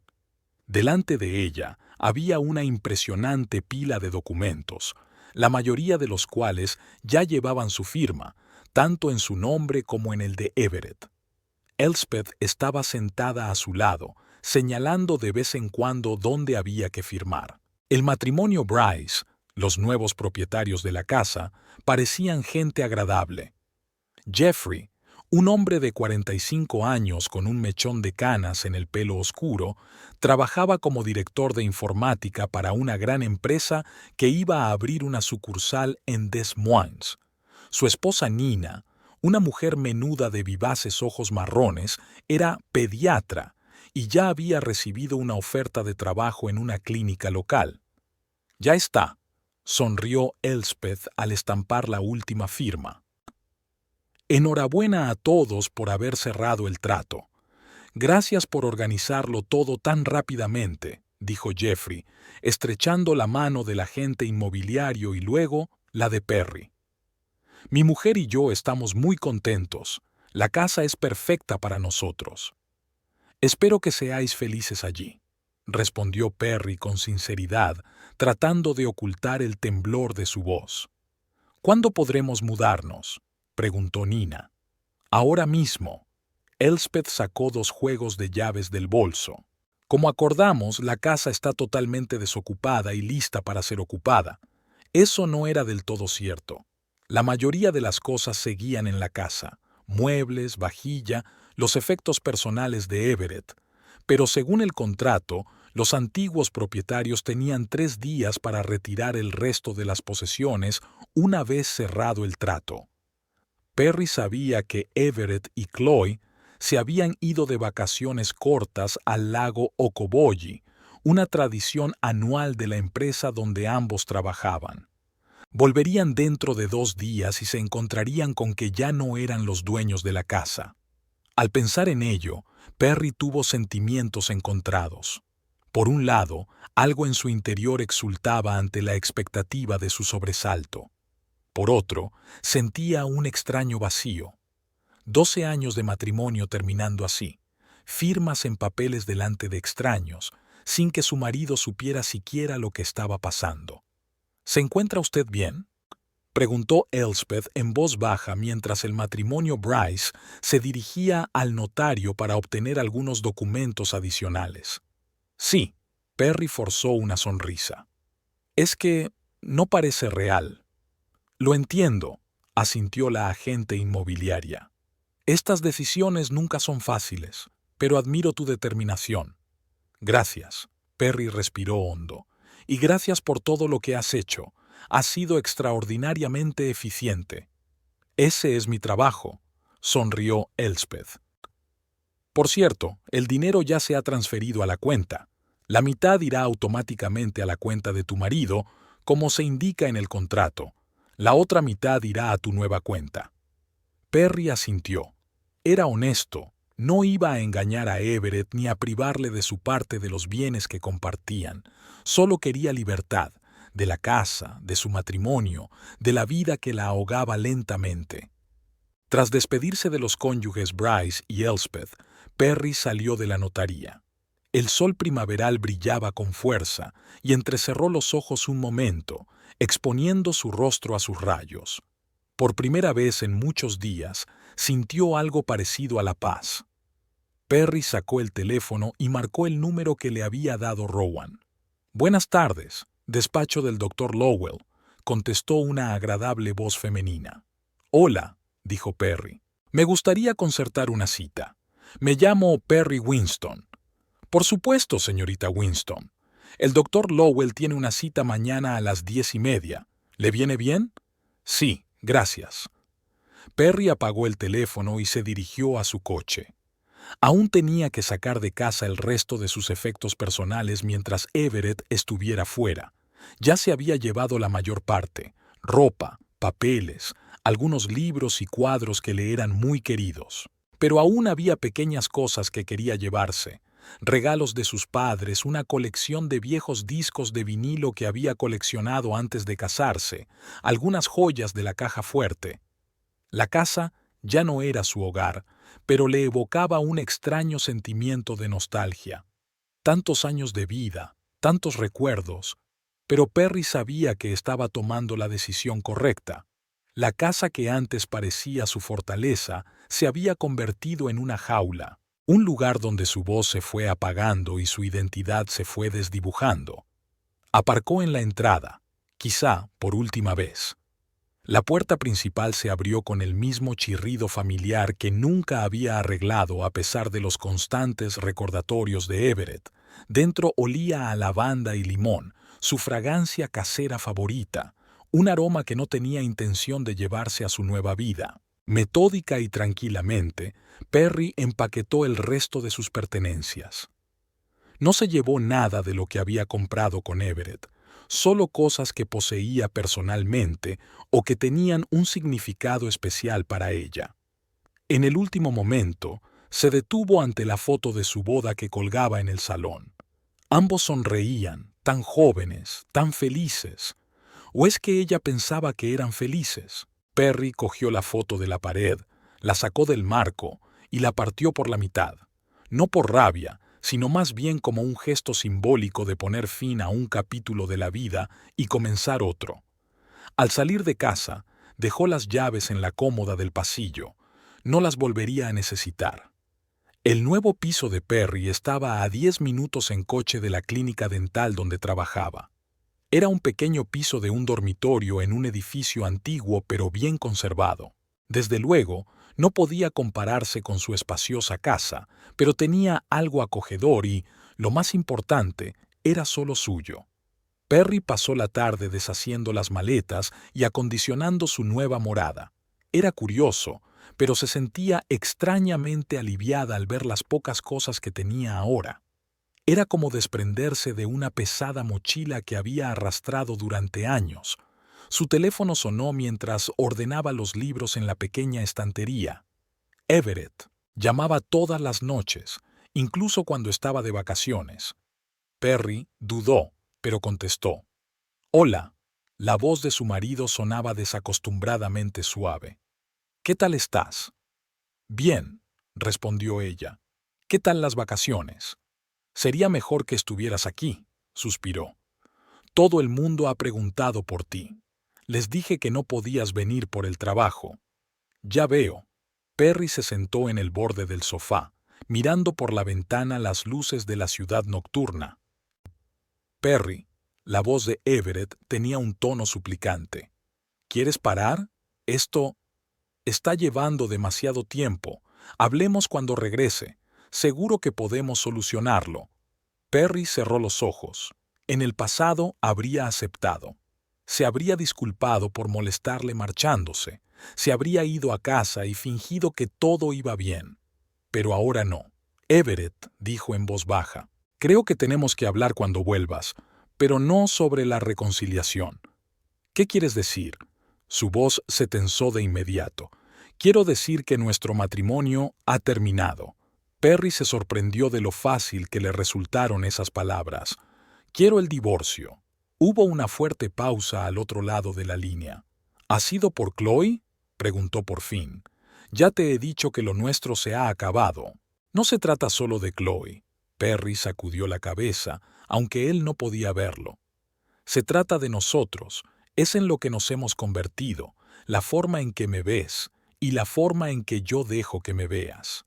Delante de ella había una impresionante pila de documentos, la mayoría de los cuales ya llevaban su firma, tanto en su nombre como en el de Everett. Elspeth estaba sentada a su lado, señalando de vez en cuando dónde había que firmar. El matrimonio Bryce, los nuevos propietarios de la casa, parecían gente agradable. Jeffrey, un hombre de 45 años con un mechón de canas en el pelo oscuro, trabajaba como director de informática para una gran empresa que iba a abrir una sucursal en Des Moines. Su esposa Nina, una mujer menuda de vivaces ojos marrones, era pediatra y ya había recibido una oferta de trabajo en una clínica local. Ya está, sonrió Elspeth al estampar la última firma. Enhorabuena a todos por haber cerrado el trato. Gracias por organizarlo todo tan rápidamente, dijo Jeffrey, estrechando la mano del agente inmobiliario y luego la de Perry. Mi mujer y yo estamos muy contentos. La casa es perfecta para nosotros. Espero que seáis felices allí, respondió Perry con sinceridad, tratando de ocultar el temblor de su voz. ¿Cuándo podremos mudarnos?, preguntó Nina. Ahora mismo. Elspeth sacó 2 juegos de llaves del bolso. Como acordamos, la casa está totalmente desocupada y lista para ser ocupada. Eso no era del todo cierto. La mayoría de las cosas seguían en la casa: muebles, vajilla, los efectos personales de Everett. Pero según el contrato, los antiguos propietarios tenían 3 días para retirar el resto de las posesiones una vez cerrado el trato. Perry sabía que Everett y Chloe se habían ido de vacaciones cortas al lago Okoboji, una tradición anual de la empresa donde ambos trabajaban. Volverían dentro de 2 días y se encontrarían con que ya no eran los dueños de la casa. Al pensar en ello, Perry tuvo sentimientos encontrados. Por un lado, algo en su interior exultaba ante la expectativa de su sobresalto. Por otro, sentía un extraño vacío. 12 años de matrimonio terminando así, firmas en papeles delante de extraños, sin que su marido supiera siquiera lo que estaba pasando. ¿Se encuentra usted bien?, preguntó Elspeth en voz baja mientras el matrimonio Bryce se dirigía al notario para obtener algunos documentos adicionales. Sí, Perry forzó una sonrisa. Es que no parece real. Lo entiendo, asintió la agente inmobiliaria. Estas decisiones nunca son fáciles, pero admiro tu determinación. Gracias. Perry respiró hondo. Y gracias por todo lo que has hecho. Has sido extraordinariamente eficiente. Ese es mi trabajo, sonrió Elspeth. Por cierto, el dinero ya se ha transferido a la cuenta. La mitad irá automáticamente a la cuenta de tu marido, como se indica en el contrato. La otra mitad irá a tu nueva cuenta. Perry asintió. Era honesto. No iba a engañar a Everett ni a privarle de su parte de los bienes que compartían. Solo quería libertad, de la casa, de su matrimonio, de la vida que la ahogaba lentamente. Tras despedirse de los cónyuges Bryce y Elspeth, Perry salió de la notaría. El sol primaveral brillaba con fuerza y entrecerró los ojos un momento, exponiendo su rostro a sus rayos. Por primera vez en muchos días, sintió algo parecido a la paz. Perry sacó el teléfono y marcó el número que le había dado Rowan. «Buenas tardes, despacho del Dr. Lowell», contestó una agradable voz femenina. «Hola», dijo Perry. «Me gustaría concertar una cita. Me llamo Perry Winston». «Por supuesto, señorita Winston. El Dr. Lowell tiene una cita mañana a las 10:30. ¿Le viene bien?» «Sí, gracias». Perry apagó el teléfono y se dirigió a su coche. Aún tenía que sacar de casa el resto de sus efectos personales mientras Everett estuviera fuera. Ya se había llevado la mayor parte: ropa, papeles, algunos libros y cuadros que le eran muy queridos. Pero aún había pequeñas cosas que quería llevarse: regalos de sus padres, una colección de viejos discos de vinilo que había coleccionado antes de casarse, algunas joyas de la caja fuerte. La casa ya no era su hogar, pero le evocaba un extraño sentimiento de nostalgia. Tantos años de vida, tantos recuerdos, pero Perry sabía que estaba tomando la decisión correcta. La casa que antes parecía su fortaleza se había convertido en una jaula, un lugar donde su voz se fue apagando y su identidad se fue desdibujando. Aparcó en la entrada, quizá por última vez. La puerta principal se abrió con el mismo chirrido familiar que nunca había arreglado a pesar de los constantes recordatorios de Everett. Dentro olía a lavanda y limón, su fragancia casera favorita, un aroma que no tenía intención de llevarse a su nueva vida. Metódica y tranquilamente, Perry empaquetó el resto de sus pertenencias. No se llevó nada de lo que había comprado con Everett, solo cosas que poseía personalmente o que tenían un significado especial para ella. En el último momento, se detuvo ante la foto de su boda que colgaba en el salón. Ambos sonreían, tan jóvenes, tan felices. ¿O es que ella pensaba que eran felices? Perry cogió la foto de la pared, la sacó del marco y la partió por la mitad. No por rabia, sino más bien como un gesto simbólico de poner fin a un capítulo de la vida y comenzar otro. Al salir de casa, dejó las llaves en la cómoda del pasillo. No las volvería a necesitar. El nuevo piso de Perry estaba a 10 minutos en coche de la clínica dental donde trabajaba. Era un pequeño piso de un dormitorio en un edificio antiguo pero bien conservado. Desde luego, no podía compararse con su espaciosa casa, pero tenía algo acogedor y, lo más importante, era solo suyo. Perry pasó la tarde deshaciendo las maletas y acondicionando su nueva morada. Era curioso, pero se sentía extrañamente aliviada al ver las pocas cosas que tenía ahora. Era como desprenderse de una pesada mochila que había arrastrado durante años. Su teléfono sonó mientras ordenaba los libros en la pequeña estantería. Everett llamaba todas las noches, incluso cuando estaba de vacaciones. Perry dudó, pero contestó. «Hola». La voz de su marido sonaba desacostumbradamente suave. «¿Qué tal estás?» «Bien», respondió ella. «¿Qué tal las vacaciones?» «Sería mejor que estuvieras aquí», suspiró. «Todo el mundo ha preguntado por ti. Les dije que no podías venir por el trabajo». «Ya veo». Perry se sentó en el borde del sofá, mirando por la ventana las luces de la ciudad nocturna. «Perry», la voz de Everett tenía un tono suplicante. «¿Quieres parar? Esto está llevando demasiado tiempo. Hablemos cuando regrese. Seguro que podemos solucionarlo». Perry cerró los ojos. En el pasado habría aceptado. Se habría disculpado por molestarle marchándose. Se habría ido a casa y fingido que todo iba bien. Pero ahora no. Everett dijo en voz baja: «Creo que tenemos que hablar cuando vuelvas, pero no sobre la reconciliación». «¿Qué quieres decir?». Su voz se tensó de inmediato. «Quiero decir que nuestro matrimonio ha terminado». Perry se sorprendió de lo fácil que le resultaron esas palabras. «Quiero el divorcio». Hubo una fuerte pausa al otro lado de la línea. «¿Ha sido por Chloe?», preguntó por fin. «Ya te he dicho que lo nuestro se ha acabado». «No se trata solo de Chloe». Perry sacudió la cabeza, aunque él no podía verlo. «Se trata de nosotros. Es en lo que nos hemos convertido, la forma en que me ves y la forma en que yo dejo que me veas».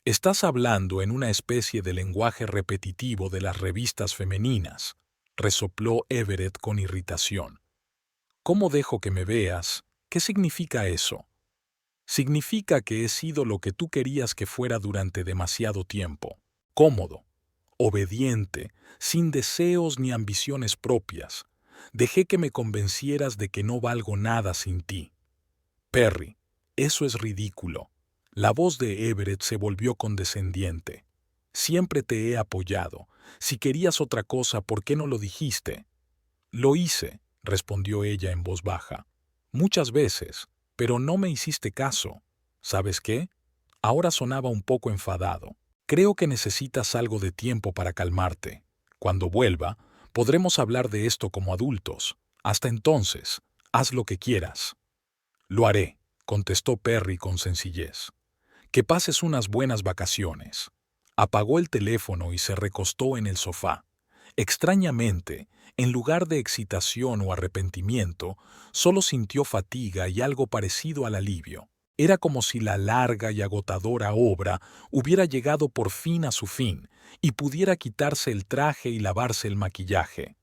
«Estás hablando en una especie de lenguaje repetitivo de las revistas femeninas», resopló Everett con irritación. «¿Cómo dejo que me veas? ¿Qué significa eso?». «Significa que he sido lo que tú querías que fuera durante demasiado tiempo. Cómodo, obediente, sin deseos ni ambiciones propias. Dejé que me convencieras de que no valgo nada sin ti». «Perry, eso es ridículo». La voz de Everett se volvió condescendiente. «Siempre te he apoyado. Si querías otra cosa, ¿por qué no lo dijiste?». «Lo hice», respondió ella en voz baja. «Muchas veces, pero no me hiciste caso. ¿Sabes qué?». Ahora sonaba un poco enfadado. «Creo que necesitas algo de tiempo para calmarte. Cuando vuelva, podremos hablar de esto como adultos. Hasta entonces, haz lo que quieras». «Lo haré», contestó Perry con sencillez. «Que pases unas buenas vacaciones». Apagó el teléfono y se recostó en el sofá. Extrañamente, en lugar de excitación o arrepentimiento, solo sintió fatiga y algo parecido al alivio. Era como si la larga y agotadora obra hubiera llegado por fin a su fin y pudiera quitarse el traje y lavarse el maquillaje.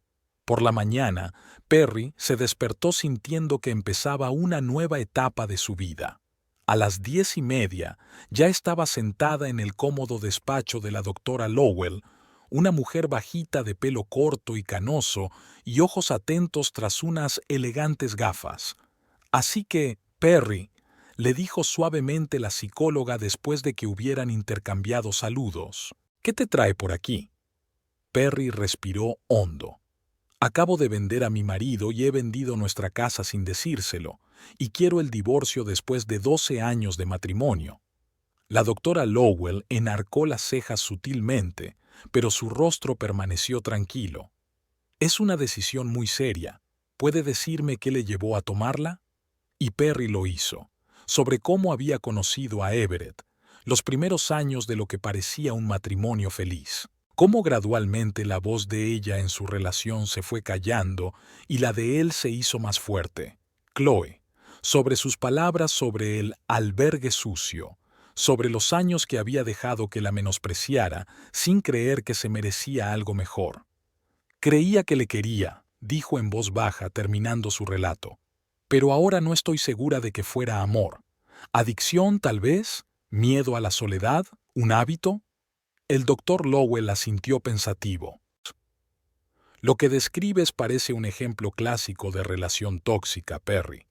Por la mañana, Perry se despertó sintiendo que empezaba una nueva etapa de su vida. A las 10:30 ya estaba sentada en el cómodo despacho de la doctora Lowell, una mujer bajita de pelo corto y canoso y ojos atentos tras unas elegantes gafas. «Así que, Perry», le dijo suavemente la psicóloga después de que hubieran intercambiado saludos, «¿qué te trae por aquí?». Perry respiró hondo. «Acabo de vender a mi marido y he vendido nuestra casa sin decírselo, y quiero el divorcio después de 12 años de matrimonio». La doctora Lowell enarcó las cejas sutilmente, pero su rostro permaneció tranquilo. «Es una decisión muy seria. ¿Puede decirme qué le llevó a tomarla?». Y Perry lo hizo. Sobre cómo había conocido a Everett, los primeros años de lo que parecía un matrimonio feliz. Cómo gradualmente la voz de ella en su relación se fue callando y la de él se hizo más fuerte. Chloe, sobre sus palabras sobre el albergue sucio, sobre los años que había dejado que la menospreciara sin creer que se merecía algo mejor. «Creía que le quería», dijo en voz baja terminando su relato. «Pero ahora no estoy segura de que fuera amor. Adicción, tal vez, miedo a la soledad, un hábito». El doctor Lowell asintió pensativo. «Lo que describes parece un ejemplo clásico de relación tóxica, Perry.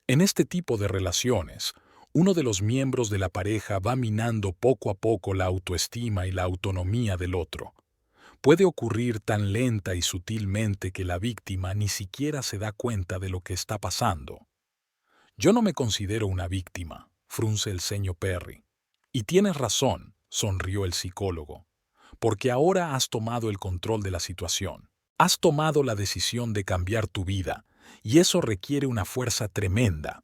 En este tipo de relaciones, uno de los miembros de la pareja va minando poco a poco la autoestima y la autonomía del otro. Puede ocurrir tan lenta y sutilmente que la víctima ni siquiera se da cuenta de lo que está pasando». «Yo no me considero una víctima», frunce el ceño Perry. «Y tienes razón», sonrió el psicólogo, «porque ahora has tomado el control de la situación. Has tomado la decisión de cambiar tu vida, y eso requiere una fuerza tremenda».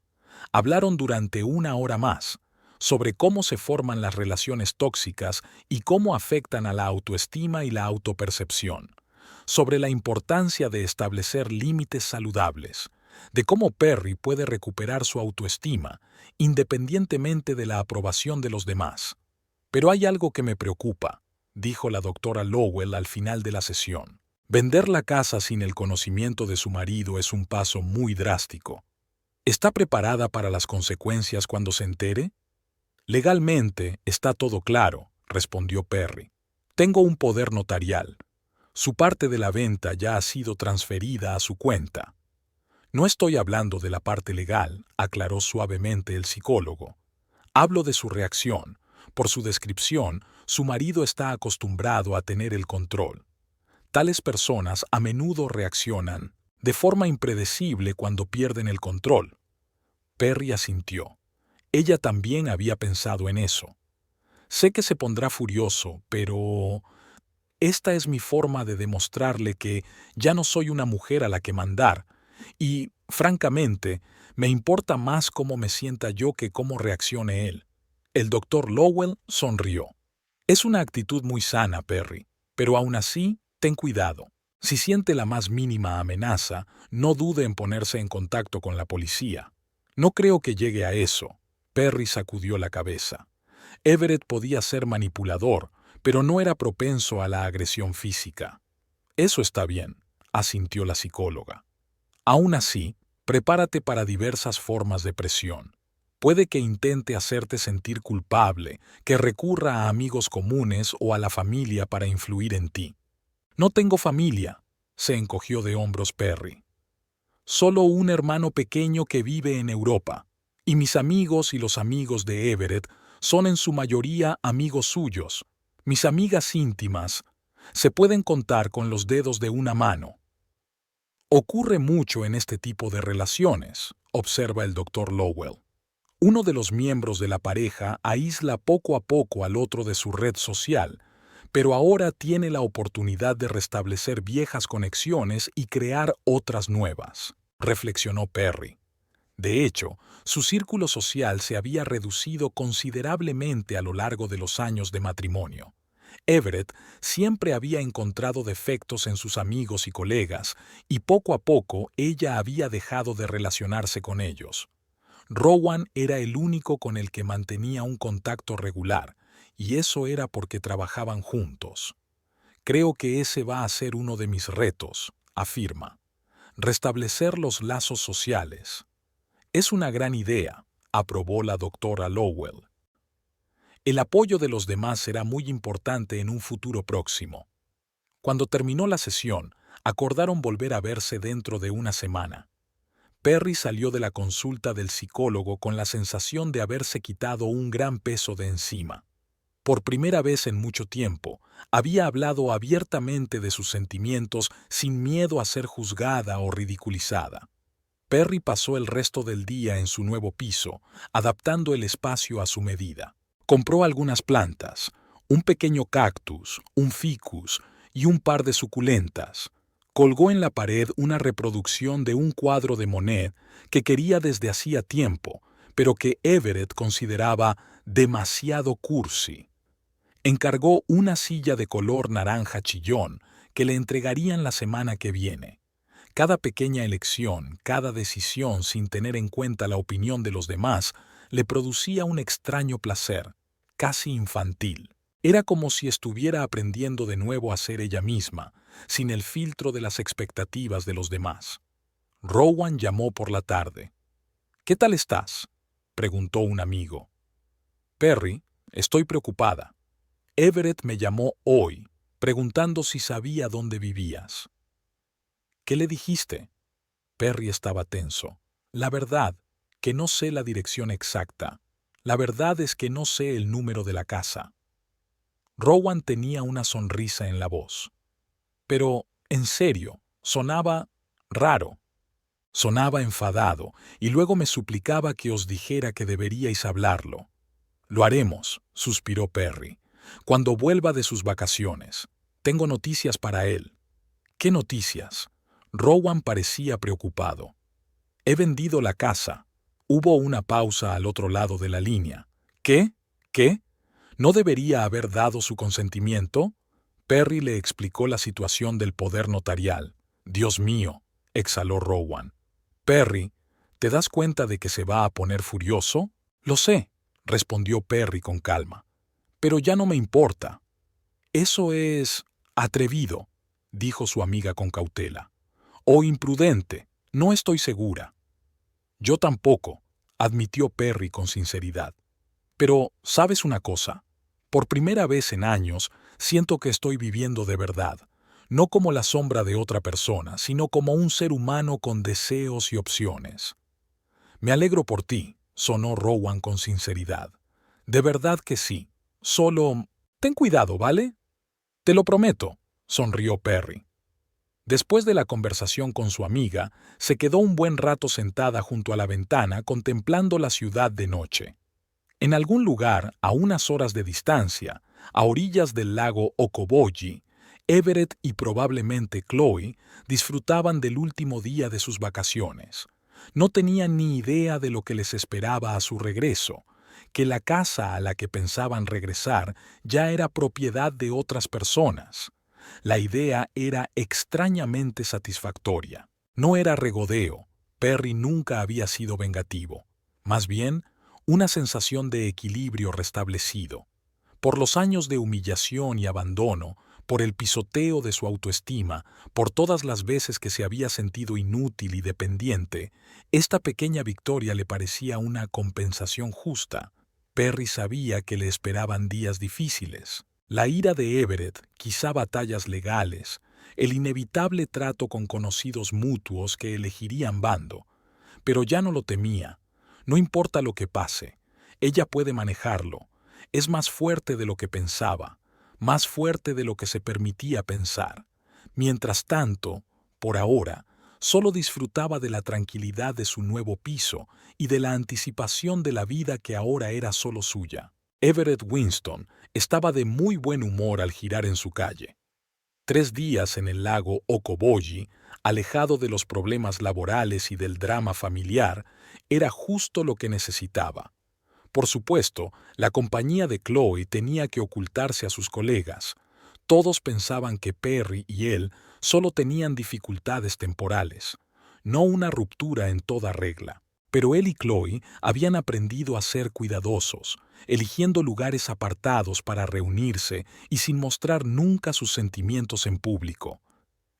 Hablaron durante 1 hora más, sobre cómo se forman las relaciones tóxicas y cómo afectan a la autoestima y la autopercepción, sobre la importancia de establecer límites saludables, de cómo Perry puede recuperar su autoestima independientemente de la aprobación de los demás. «Pero hay algo que me preocupa», dijo la doctora Lowell al final de la sesión. «Vender la casa sin el conocimiento de su marido es un paso muy drástico. ¿Está preparada para las consecuencias cuando se entere?». «Legalmente está todo claro», respondió Perry. Tengo un poder notarial. Su parte de la venta ya ha sido transferida a su cuenta. No estoy hablando de la parte legal, aclaró suavemente el psicólogo. Hablo de su reacción. Por su descripción, su marido está acostumbrado a tener el control. Tales personas a menudo reaccionan de forma impredecible cuando pierden el control. Perry asintió. Ella también había pensado en eso. Sé que se pondrá furioso, pero esta es mi forma de demostrarle que ya no soy una mujer a la que mandar, y, francamente, me importa más cómo me sienta yo que cómo reaccione él. El doctor Lowell sonrió. Es una actitud muy sana, Perry, pero aún así, ten cuidado. Si siente la más mínima amenaza, no dude en ponerse en contacto con la policía. No creo que llegue a eso. Perry sacudió la cabeza. Everett podía ser manipulador, pero no era propenso a la agresión física. Eso está bien, asintió la psicóloga. Aún así, prepárate para diversas formas de presión. Puede que intente hacerte sentir culpable, que recurra a amigos comunes o a la familia para influir en ti. No tengo familia, se encogió de hombros Perry. Solo un hermano pequeño que vive en Europa, y mis amigos y los amigos de Everett son en su mayoría amigos suyos. Mis amigas íntimas se pueden contar con los dedos de una mano. Ocurre mucho en este tipo de relaciones, observa el doctor Lowell. Uno de los miembros de la pareja aísla poco a poco al otro de su red social, pero ahora tiene la oportunidad de restablecer viejas conexiones y crear otras nuevas, reflexionó Perry. De hecho, su círculo social se había reducido considerablemente a lo largo de los años de matrimonio. Everett siempre había encontrado defectos en sus amigos y colegas, y poco a poco ella había dejado de relacionarse con ellos. Rowan era el único con el que mantenía un contacto regular, y eso era porque trabajaban juntos. Creo que ese va a ser uno de mis retos, afirma. Restablecer los lazos sociales. Es una gran idea, aprobó la doctora Lowell. El apoyo de los demás será muy importante en un futuro próximo. Cuando terminó la sesión, acordaron volver a verse dentro de una semana. Perry salió de la consulta del psicólogo con la sensación de haberse quitado un gran peso de encima. Por primera vez en mucho tiempo, había hablado abiertamente de sus sentimientos sin miedo a ser juzgada o ridiculizada. Perry pasó el resto del día en su nuevo piso, adaptando el espacio a su medida. Compró algunas plantas, un pequeño cactus, un ficus y un par de suculentas. Colgó en la pared una reproducción de un cuadro de Monet que quería desde hacía tiempo, pero que Everett consideraba demasiado cursi. Encargó una silla de color naranja chillón que le entregarían la semana que viene. Cada pequeña elección, cada decisión sin tener en cuenta la opinión de los demás, le producía un extraño placer, casi infantil. Era como si estuviera aprendiendo de nuevo a ser ella misma, sin el filtro de las expectativas de los demás. Rowan llamó por la tarde. «¿Qué tal estás?», preguntó un amigo. «Perry, estoy preocupada. Everett me llamó hoy, preguntando si sabía dónde vivías». «¿Qué le dijiste?». Perry estaba tenso. «La verdad, que no sé la dirección exacta. La verdad es que no sé el número de la casa». Rowan tenía una sonrisa en la voz. Pero, en serio, sonaba raro. Sonaba enfadado, y luego me suplicaba que os dijera que deberíais hablarlo. «Lo haremos», suspiró Perry, «cuando vuelva de sus vacaciones. Tengo noticias para él». «¿Qué noticias?». Rowan parecía preocupado. «He vendido la casa». Hubo una pausa al otro lado de la línea. «¿Qué? ¿Qué? ¿No debería haber dado su consentimiento?». Perry le explicó la situación del poder notarial. «Dios mío», exhaló Rowan. «Perry, ¿te das cuenta de que se va a poner furioso?». «Lo sé», respondió Perry con calma. «Pero ya no me importa». «Eso es atrevido», dijo su amiga con cautela. «O imprudente, no estoy segura». «Yo tampoco», admitió Perry con sinceridad. «Pero, ¿sabes una cosa? Por primera vez en años, Siento que estoy viviendo de verdad, no como la sombra de otra persona, sino como un ser humano con deseos y opciones. Me alegro por ti, sonó Rowan con sinceridad. De verdad que sí. Solo, ten cuidado, ¿vale? Te lo prometo, sonrió Perry. Después de la conversación con su amiga, se quedó un buen rato sentada junto a la ventana contemplando la ciudad de noche. En algún lugar, a unas horas de distancia, a orillas del lago Okoboji, Everett y probablemente Chloe disfrutaban del último día de sus vacaciones. No tenían ni idea de lo que les esperaba a su regreso, que la casa a la que pensaban regresar ya era propiedad de otras personas. La idea era extrañamente satisfactoria. No era regodeo, Perry nunca había sido vengativo. Más bien, una sensación de equilibrio restablecido. Por los años de humillación y abandono, por el pisoteo de su autoestima, por todas las veces que se había sentido inútil y dependiente, esta pequeña victoria le parecía una compensación justa. Perry sabía que le esperaban días difíciles. La ira de Everett, quizá batallas legales, el inevitable trato con conocidos mutuos que elegirían bando. Pero ya no lo temía. No importa lo que pase, ella puede manejarlo. Es más fuerte de lo que pensaba, más fuerte de lo que se permitía pensar. Mientras tanto, por ahora, solo disfrutaba de la tranquilidad de su nuevo piso y de la anticipación de la vida que ahora era solo suya. Everett Winston estaba de muy buen humor al girar en su calle. 3 días en el lago Okoboji, alejado de los problemas laborales y del drama familiar, era justo lo que necesitaba. Por supuesto, la compañía de Chloe tenía que ocultarse a sus colegas. Todos pensaban que Perry y él solo tenían dificultades temporales, no una ruptura en toda regla. Pero él y Chloe habían aprendido a ser cuidadosos, eligiendo lugares apartados para reunirse y sin mostrar nunca sus sentimientos en público.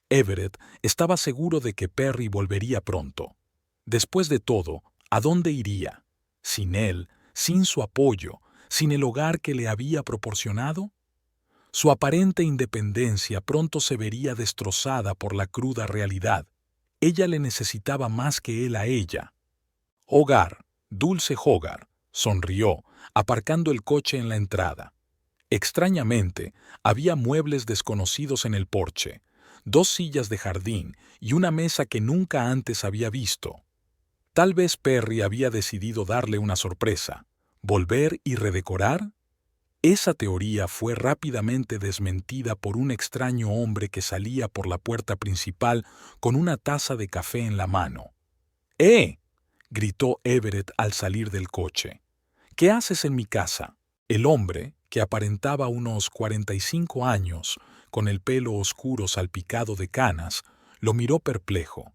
Everett estaba seguro de que Perry volvería pronto. Después de todo, ¿a dónde iría? ¿Sin él, sin su apoyo, sin el hogar que le había proporcionado? Su aparente independencia pronto se vería destrozada por la cruda realidad. Ella le necesitaba más que él a ella. Hogar, dulce hogar, sonrió, aparcando el coche en la entrada. Extrañamente, había muebles desconocidos en el porche, 2 sillas de jardín y una mesa que nunca antes había visto. Tal vez Perry había decidido darle una sorpresa, volver y redecorar. Esa teoría fue rápidamente desmentida por un extraño hombre que salía por la puerta principal con una taza de café en la mano. ¡Eh! Gritó Everett al salir del coche. ¿Qué haces en mi casa? El hombre, que aparentaba unos 45 años, con el pelo oscuro salpicado de canas, lo miró perplejo.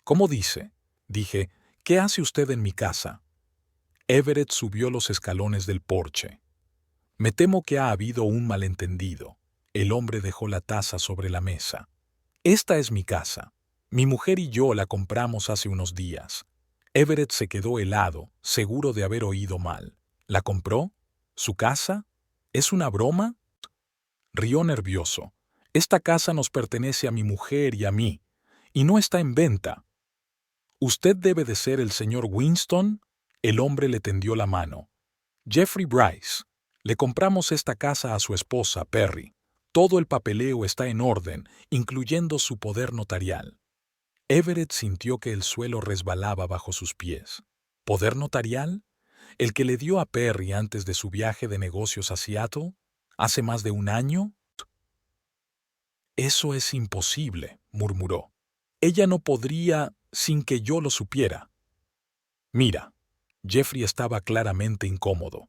¿Cómo dice? Dije, ¿qué hace usted en mi casa? Everett subió los escalones del porche. Me temo que ha habido un malentendido. El hombre dejó la taza sobre la mesa. Esta es mi casa. Mi mujer y yo la compramos hace unos días. Everett se quedó helado, seguro de haber oído mal. ¿La compró? ¿Su casa? ¿Es una broma? Rió nervioso. Esta casa nos pertenece a mi mujer y a mí, y no está en venta. ¿Usted debe de ser el señor Winston? El hombre le tendió la mano. Jeffrey Bryce. Le compramos esta casa a su esposa, Perry. Todo el papeleo está en orden, incluyendo su poder notarial. Everett sintió que el suelo resbalaba bajo sus pies. ¿Poder notarial? ¿El que le dio a Perry antes de su viaje de negocios a Seattle? ¿Hace más de un año? Eso es imposible, murmuró. Ella no podría sin que yo lo supiera. Mira, Jeffrey estaba claramente incómodo.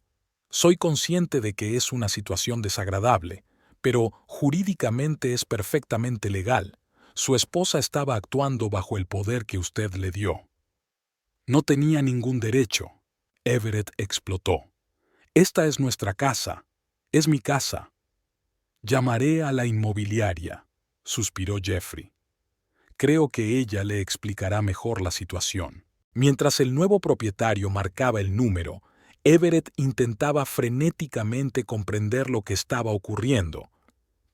Soy consciente de que es una situación desagradable, pero jurídicamente es perfectamente legal. Su esposa estaba actuando bajo el poder que usted le dio. No tenía ningún derecho. Everett explotó. Esta es nuestra casa. Es mi casa. Llamaré a la inmobiliaria, suspiró Jeffrey. Creo que ella le explicará mejor la situación. Mientras el nuevo propietario marcaba el número, Everett intentaba frenéticamente comprender lo que estaba ocurriendo.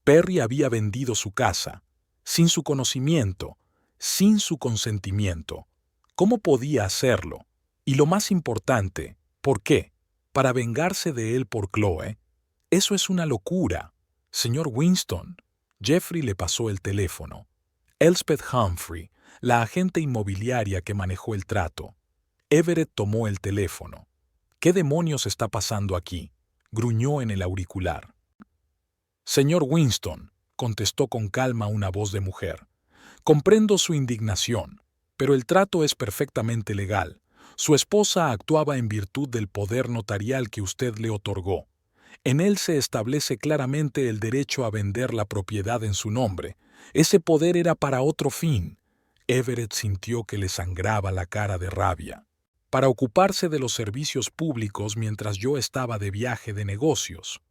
Perry había vendido su casa, sin su conocimiento, sin su consentimiento. ¿Cómo podía hacerlo? Y lo más importante, ¿por qué? Para vengarse de él por Chloe. Eso es una locura. Señor Winston. Jeffrey le pasó el teléfono. Elspeth Humphrey, la agente inmobiliaria que manejó el trato. Everett tomó el teléfono. ¿Qué demonios está pasando aquí?, gruñó en el auricular. Señor Winston, contestó con calma una voz de mujer. Comprendo su indignación, pero el trato es perfectamente legal. Su esposa actuaba en virtud del poder notarial que usted le otorgó. En él se establece claramente el derecho a vender la propiedad en su nombre. Ese poder era para otro fin. Everett sintió que le sangraba la cara de rabia. Para ocuparse de los servicios públicos mientras yo estaba de viaje de negocios.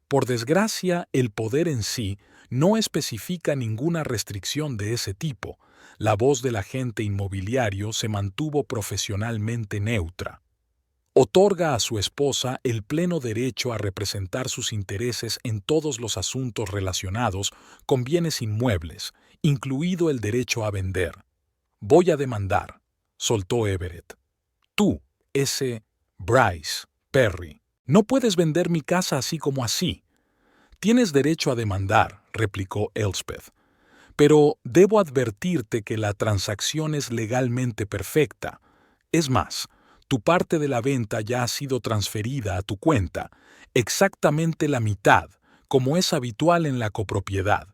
Por desgracia, el poder en sí no especifica ninguna restricción de ese tipo. La voz del agente inmobiliario se mantuvo profesionalmente neutra. Otorga a su esposa el pleno derecho a representar sus intereses en todos los asuntos relacionados con bienes inmuebles, incluido el derecho a vender. Voy a demandar, soltó Everett. Tú, ese Bryce Perry, no puedes vender mi casa así como así. Tienes derecho a demandar, replicó Elspeth, pero debo advertirte que la transacción es legalmente perfecta. Es más, tu parte de la venta ya ha sido transferida a tu cuenta, exactamente la mitad, como es habitual en la copropiedad.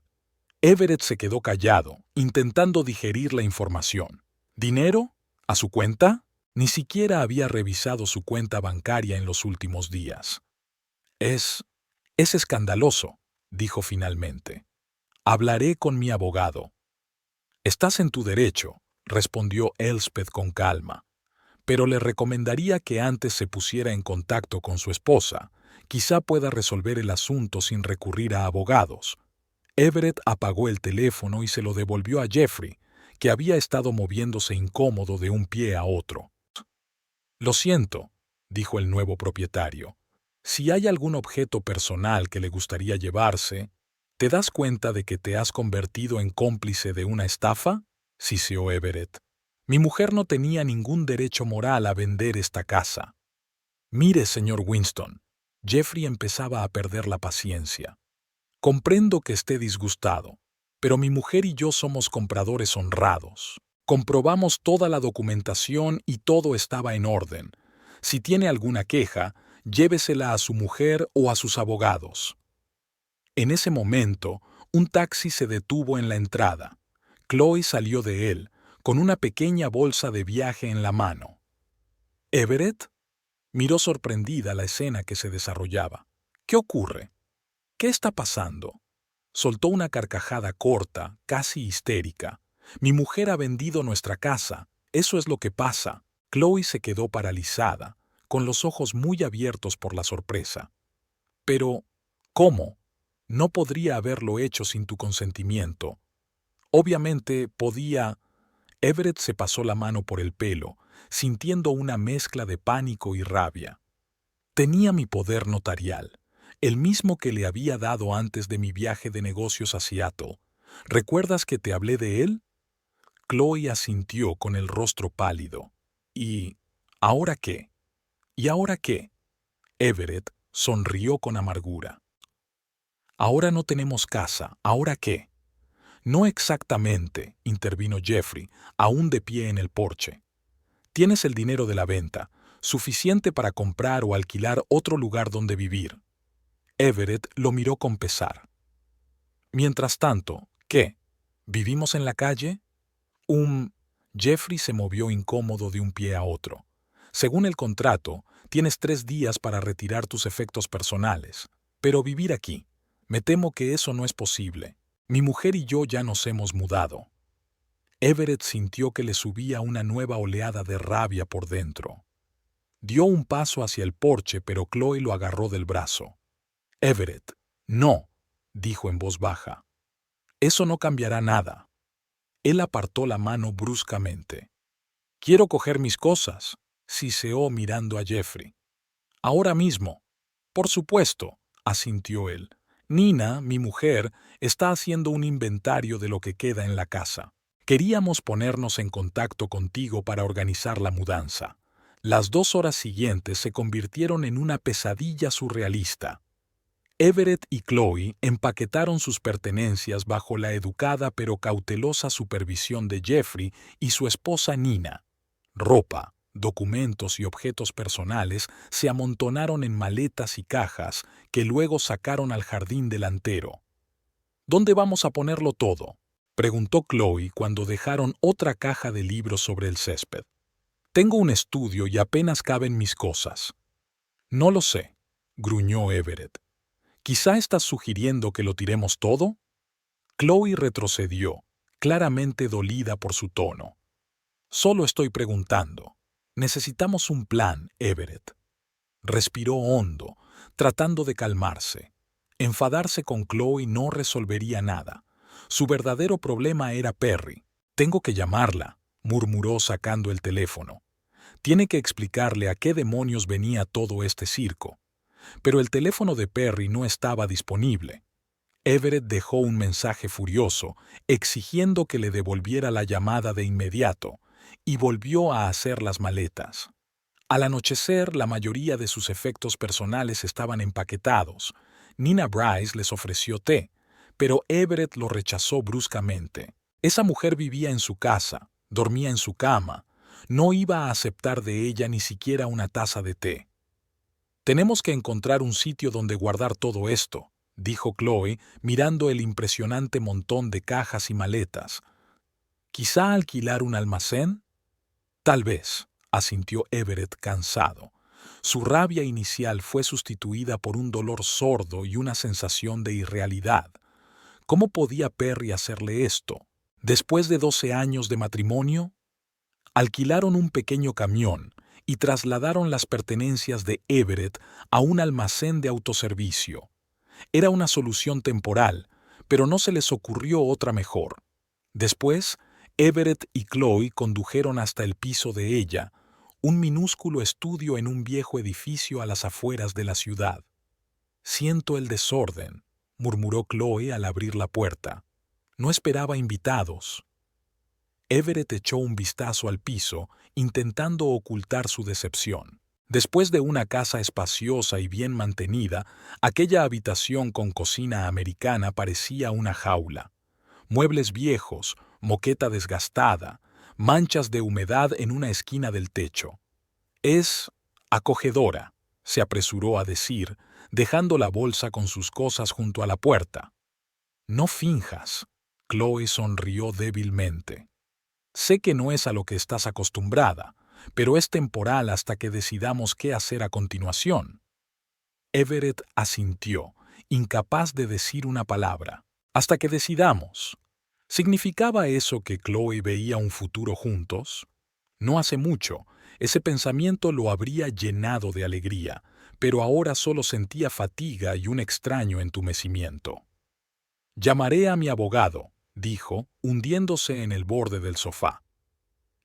Everett se quedó callado, intentando digerir la información. ¿Dinero? ¿A su cuenta? Ni siquiera había revisado su cuenta bancaria en los últimos días. Es escandaloso, dijo finalmente. Hablaré con mi abogado. Estás en tu derecho, respondió Elspeth con calma, pero le recomendaría que antes se pusiera en contacto con su esposa. Quizá pueda resolver el asunto sin recurrir a abogados. Everett apagó el teléfono y se lo devolvió a Jeffrey, que había estado moviéndose incómodo de un pie a otro. Lo siento, dijo el nuevo propietario. Si hay algún objeto personal que le gustaría llevarse, ¿te das cuenta de que te has convertido en cómplice de una estafa?, siseó Everett. Mi mujer no tenía ningún derecho moral a vender esta casa. Mire, señor Winston. Jeffrey empezaba a perder la paciencia. Comprendo que esté disgustado, pero mi mujer y yo somos compradores honrados. Comprobamos toda la documentación y todo estaba en orden. Si tiene alguna queja, llévesela a su mujer o a sus abogados. En ese momento, un taxi se detuvo en la entrada. Chloe salió de él, con una pequeña bolsa de viaje en la mano. ¿Everett? Miró sorprendida la escena que se desarrollaba. ¿Qué ocurre? ¿Qué está pasando? Soltó una carcajada corta, casi histérica. Mi mujer ha vendido nuestra casa. Eso es lo que pasa. Chloe se quedó paralizada, con los ojos muy abiertos por la sorpresa. Pero, ¿cómo? No podría haberlo hecho sin tu consentimiento. Obviamente podía. Everett se pasó la mano por el pelo, sintiendo una mezcla de pánico y rabia. Tenía mi poder notarial, el mismo que le había dado antes de mi viaje de negocios a Seattle. ¿Recuerdas que te hablé de él? Chloe asintió con el rostro pálido. ¿Y ahora qué? ¿Y ahora qué? Everett sonrió con amargura. Ahora no tenemos casa. ¿Ahora qué? No exactamente, intervino Jeffrey, aún de pie en el porche. Tienes el dinero de la venta, suficiente para comprar o alquilar otro lugar donde vivir. Everett lo miró con pesar. Mientras tanto, ¿qué? ¿Vivimos en la calle? Jeffrey se movió incómodo de un pie a otro. Según el contrato, tienes 3 días para retirar tus efectos personales. Pero vivir aquí, me temo que eso no es posible. Mi mujer y yo ya nos hemos mudado. Everett sintió que le subía una nueva oleada de rabia por dentro. Dio un paso hacia el porche, pero Chloe lo agarró del brazo. Everett, no, dijo en voz baja. Eso no cambiará nada. Él apartó la mano bruscamente. Quiero coger mis cosas, siseó mirando a Jeffrey. Ahora mismo. Por supuesto, asintió él. Nina, mi mujer, está haciendo un inventario de lo que queda en la casa. Queríamos ponernos en contacto contigo para organizar la mudanza. Las 2 horas siguientes se convirtieron en una pesadilla surrealista. Everett y Chloe empaquetaron sus pertenencias bajo la educada pero cautelosa supervisión de Jeffrey y su esposa Nina. Ropa, documentos y objetos personales se amontonaron en maletas y cajas que luego sacaron al jardín delantero. ¿Dónde vamos a ponerlo todo?, preguntó Chloe cuando dejaron otra caja de libros sobre el césped. Tengo un estudio y apenas caben mis cosas. No lo sé, gruñó Everett. ¿Quizá estás sugiriendo que lo tiremos todo? Chloe retrocedió, claramente dolida por su tono. Solo estoy preguntando. Necesitamos un plan, Everett. Respiró hondo, tratando de calmarse. Enfadarse con Chloe no resolvería nada. Su verdadero problema era Perry. Tengo que llamarla, murmuró sacando el teléfono. Tiene que explicarle a qué demonios venía todo este circo. Pero el teléfono de Perry no estaba disponible. Everett dejó un mensaje furioso, exigiendo que le devolviera la llamada de inmediato, y volvió a hacer las maletas. Al anochecer, la mayoría de sus efectos personales estaban empaquetados. Nina Bryce les ofreció té, pero Everett lo rechazó bruscamente. Esa mujer vivía en su casa, dormía en su cama. No iba a aceptar de ella ni siquiera una taza de té. Tenemos que encontrar un sitio donde guardar todo esto, dijo Chloe, mirando el impresionante montón de cajas y maletas. ¿Quizá alquilar un almacén? Tal vez, asintió Everett cansado. Su rabia inicial fue sustituida por un dolor sordo y una sensación de irrealidad. ¿Cómo podía Perry hacerle esto? Después de 12 años de matrimonio, alquilaron un pequeño camión y trasladaron las pertenencias de Everett a un almacén de autoservicio. Era una solución temporal, pero no se les ocurrió otra mejor. Después, Everett y Chloe condujeron hasta el piso de ella, un minúsculo estudio en un viejo edificio a las afueras de la ciudad. Siento el desorden, murmuró Chloe al abrir la puerta. No esperaba invitados. Everett echó un vistazo al piso, intentando ocultar su decepción. Después de una casa espaciosa y bien mantenida, aquella habitación con cocina americana parecía una jaula. Muebles viejos, moqueta desgastada, manchas de humedad en una esquina del techo. Es acogedora, se apresuró a decir, dejando la bolsa con sus cosas junto a la puerta. No finjas. Chloe sonrió débilmente. Sé que no es a lo que estás acostumbrada, pero es temporal hasta que decidamos qué hacer a continuación. Everett asintió, incapaz de decir una palabra. Hasta que decidamos. ¿Significaba eso que Chloe veía un futuro juntos? No hace mucho, ese pensamiento lo habría llenado de alegría, pero ahora solo sentía fatiga y un extraño entumecimiento. Llamaré a mi abogado, dijo, hundiéndose en el borde del sofá.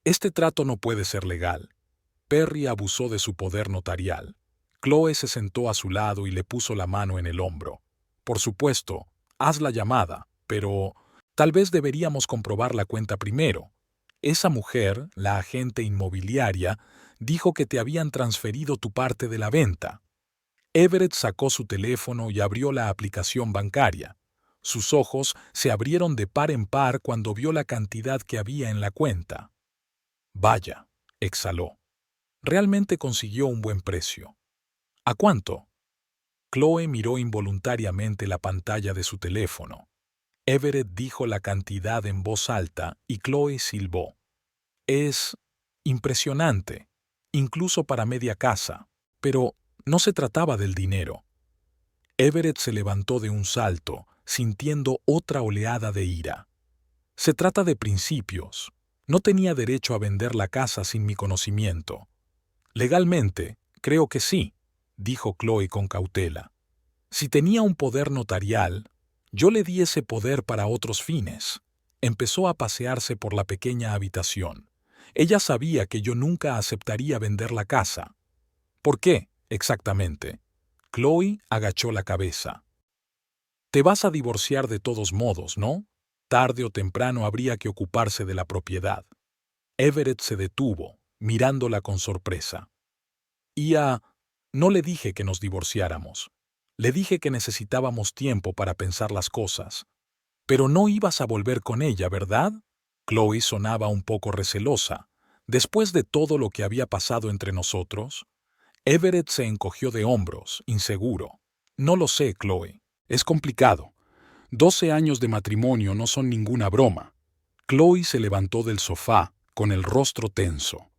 Este trato no puede ser legal. Perry abusó de su poder notarial. Chloe se sentó a su lado y le puso la mano en el hombro. Por supuesto, haz la llamada, pero tal vez deberíamos comprobar la cuenta primero. Esa mujer, la agente inmobiliaria, dijo que te habían transferido tu parte de la venta. Everett sacó su teléfono y abrió la aplicación bancaria. Sus ojos se abrieron de par en par cuando vio la cantidad que había en la cuenta. Vaya, exhaló. Realmente consiguió un buen precio. ¿A cuánto? Chloe miró involuntariamente la pantalla de su teléfono. Everett dijo la cantidad en voz alta y Chloe silbó. Es impresionante, incluso para media casa, pero no se trataba del dinero. Everett se levantó de un salto, sintiendo otra oleada de ira. Se trata de principios. No tenía derecho a vender la casa sin mi conocimiento. Legalmente, creo que sí, dijo Chloe con cautela. Si tenía un poder notarial, yo le di ese poder para otros fines. Empezó a pasearse por la pequeña habitación. Ella sabía que yo nunca aceptaría vender la casa. ¿Por qué, exactamente? Chloe agachó la cabeza. Te vas a divorciar de todos modos, ¿no? Tarde o temprano habría que ocuparse de la propiedad. Everett se detuvo, mirándola con sorpresa. No le dije que nos divorciáramos. Le dije que necesitábamos tiempo para pensar las cosas. Pero no ibas a volver con ella, ¿verdad? Chloe sonaba un poco recelosa. Después de todo lo que había pasado entre nosotros, Everett se encogió de hombros, inseguro. No lo sé, Chloe. Es complicado. 12 años de matrimonio no son ninguna broma. Chloe se levantó del sofá, con el rostro tenso.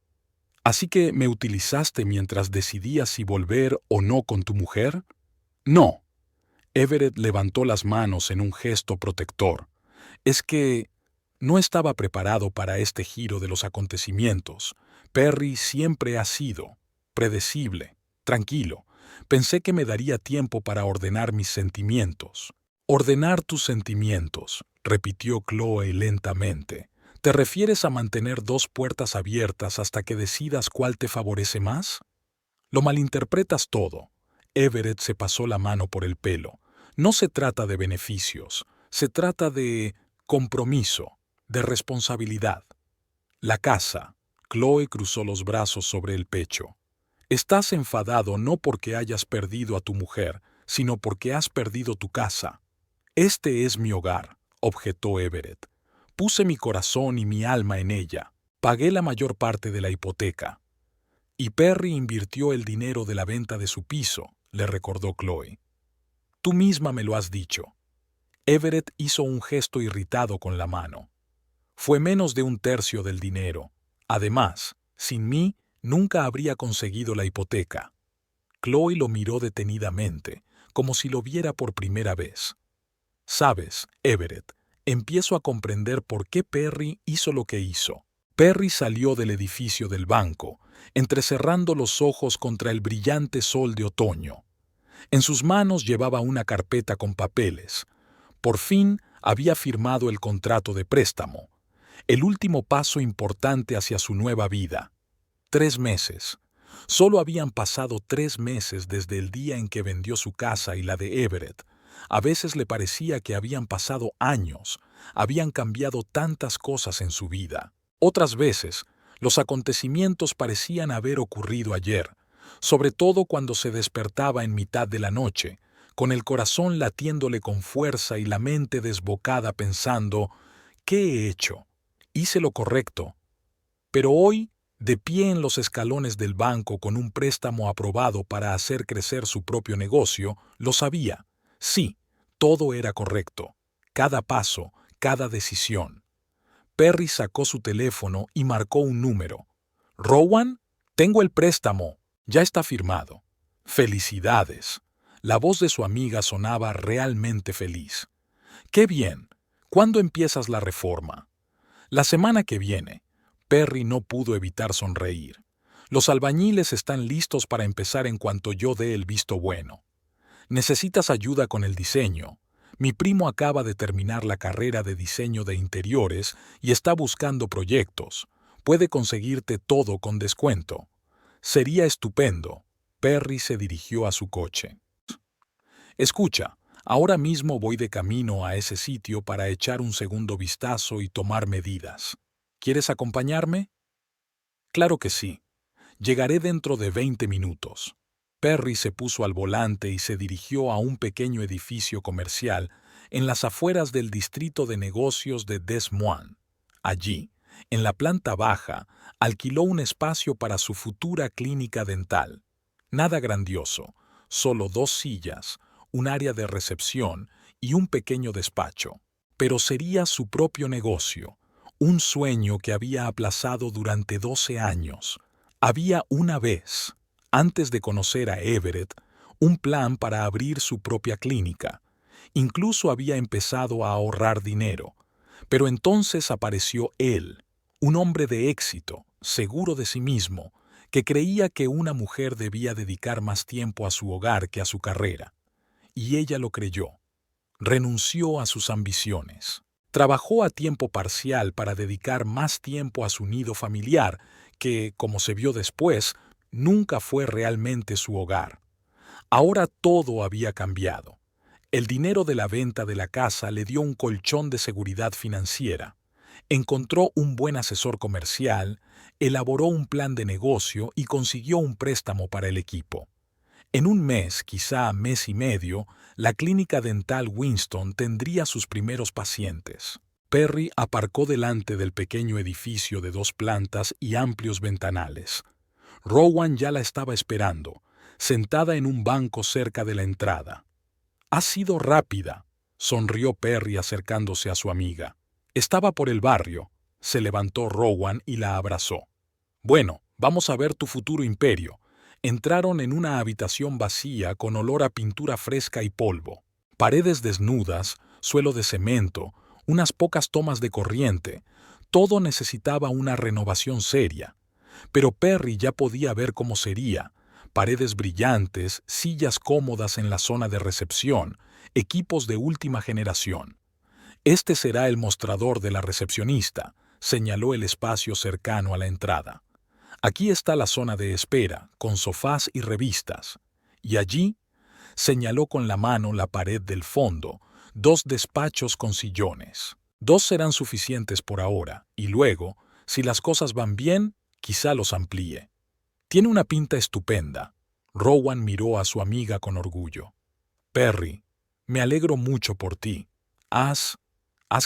¿Así que me utilizaste mientras decidías si volver o no con tu mujer? No. Everett levantó las manos en un gesto protector. Es que no estaba preparado para este giro de los acontecimientos. Perry siempre ha sido predecible, tranquilo. Pensé que me daría tiempo para ordenar mis sentimientos. Ordenar tus sentimientos, repitió Chloe lentamente. ¿Te refieres a mantener dos puertas abiertas hasta que decidas cuál te favorece más? Lo malinterpretas todo. Everett se pasó la mano por el pelo. No se trata de beneficios, se trata de compromiso, de responsabilidad. La casa. Chloe cruzó los brazos sobre el pecho. Estás enfadado no porque hayas perdido a tu mujer, sino porque has perdido tu casa. Este es mi hogar, objetó Everett. Puse mi corazón y mi alma en ella. Pagué la mayor parte de la hipoteca. Y Perry invirtió el dinero de la venta de su piso, le recordó Chloe. Tú misma me lo has dicho. Everett hizo un gesto irritado con la mano. Fue menos de un tercio del dinero. Además, sin mí, nunca habría conseguido la hipoteca. Chloe lo miró detenidamente, como si lo viera por primera vez. Sabes, Everett, empiezo a comprender por qué Perry hizo lo que hizo. Perry salió del edificio del banco, entrecerrando los ojos contra el brillante sol de otoño. En sus manos llevaba una carpeta con papeles. Por fin había firmado el contrato de préstamo, el último paso importante hacia su nueva vida. 3 meses. Solo habían pasado 3 meses desde el día en que vendió su casa y la de Everett. A veces le parecía que habían pasado años, habían cambiado tantas cosas en su vida. Otras veces, los acontecimientos parecían haber ocurrido ayer, sobre todo cuando se despertaba en mitad de la noche, con el corazón latiéndole con fuerza y la mente desbocada pensando, ¿qué he hecho? Hice lo correcto. Pero hoy, de pie en los escalones del banco con un préstamo aprobado para hacer crecer su propio negocio, lo sabía. Sí, todo era correcto. Cada paso, cada decisión. Perry sacó su teléfono y marcó un número. «Rowan, tengo el préstamo. Ya está firmado». «Felicidades». La voz de su amiga sonaba realmente feliz. «Qué bien. ¿Cuándo empiezas la reforma?» «La semana que viene». Perry no pudo evitar sonreír. «Los albañiles están listos para empezar en cuanto yo dé el visto bueno». «Necesitas ayuda con el diseño. Mi primo acaba de terminar la carrera de diseño de interiores y está buscando proyectos. Puede conseguirte todo con descuento». «Sería estupendo». Perry se dirigió a su coche. «Escucha, ahora mismo voy de camino a ese sitio para echar un segundo vistazo y tomar medidas. ¿Quieres acompañarme?» «Claro que sí. Llegaré dentro de 20 minutos». Perry se puso al volante y se dirigió a un pequeño edificio comercial en las afueras del distrito de negocios de Des Moines. Allí, en la planta baja, alquiló un espacio para su futura clínica dental. Nada grandioso, solo 2 sillas, un área de recepción y un pequeño despacho. Pero sería su propio negocio, un sueño que había aplazado durante 12 años. Había una vez, antes de conocer a Everett, un plan para abrir su propia clínica. Incluso había empezado a ahorrar dinero. Pero entonces apareció él, un hombre de éxito, seguro de sí mismo, que creía que una mujer debía dedicar más tiempo a su hogar que a su carrera. Y ella lo creyó. Renunció a sus ambiciones. Trabajó a tiempo parcial para dedicar más tiempo a su nido familiar, que, como se vio después, nunca fue realmente su hogar. Ahora todo había cambiado. El dinero de la venta de la casa le dio un colchón de seguridad financiera. Encontró un buen asesor comercial, elaboró un plan de negocio y consiguió un préstamo para el equipo. En un mes, quizá mes y medio, la clínica dental Winston tendría sus primeros pacientes. Perry aparcó delante del pequeño edificio de 2 plantas y amplios ventanales. Rowan ya la estaba esperando, sentada en un banco cerca de la entrada. «Ha sido rápida», sonrió Perry acercándose a su amiga. Estaba por el barrio. Se levantó Rowan y la abrazó. «Bueno, vamos a ver tu futuro imperio». Entraron en una habitación vacía con olor a pintura fresca y polvo. Paredes desnudas, suelo de cemento, unas pocas tomas de corriente. Todo necesitaba una renovación seria. Pero Perry ya podía ver cómo sería. Paredes brillantes, sillas cómodas en la zona de recepción, equipos de última generación. «Este será el mostrador de la recepcionista», señaló el espacio cercano a la entrada. «Aquí está la zona de espera, con sofás y revistas. Y allí», señaló con la mano la pared del fondo, 2 despachos con sillones. 2 serán suficientes por ahora, y luego, si las cosas van bien, quizá los amplíe. Tiene una pinta estupenda». Rowan miró a su amiga con orgullo. «Perry, me alegro mucho por ti. Has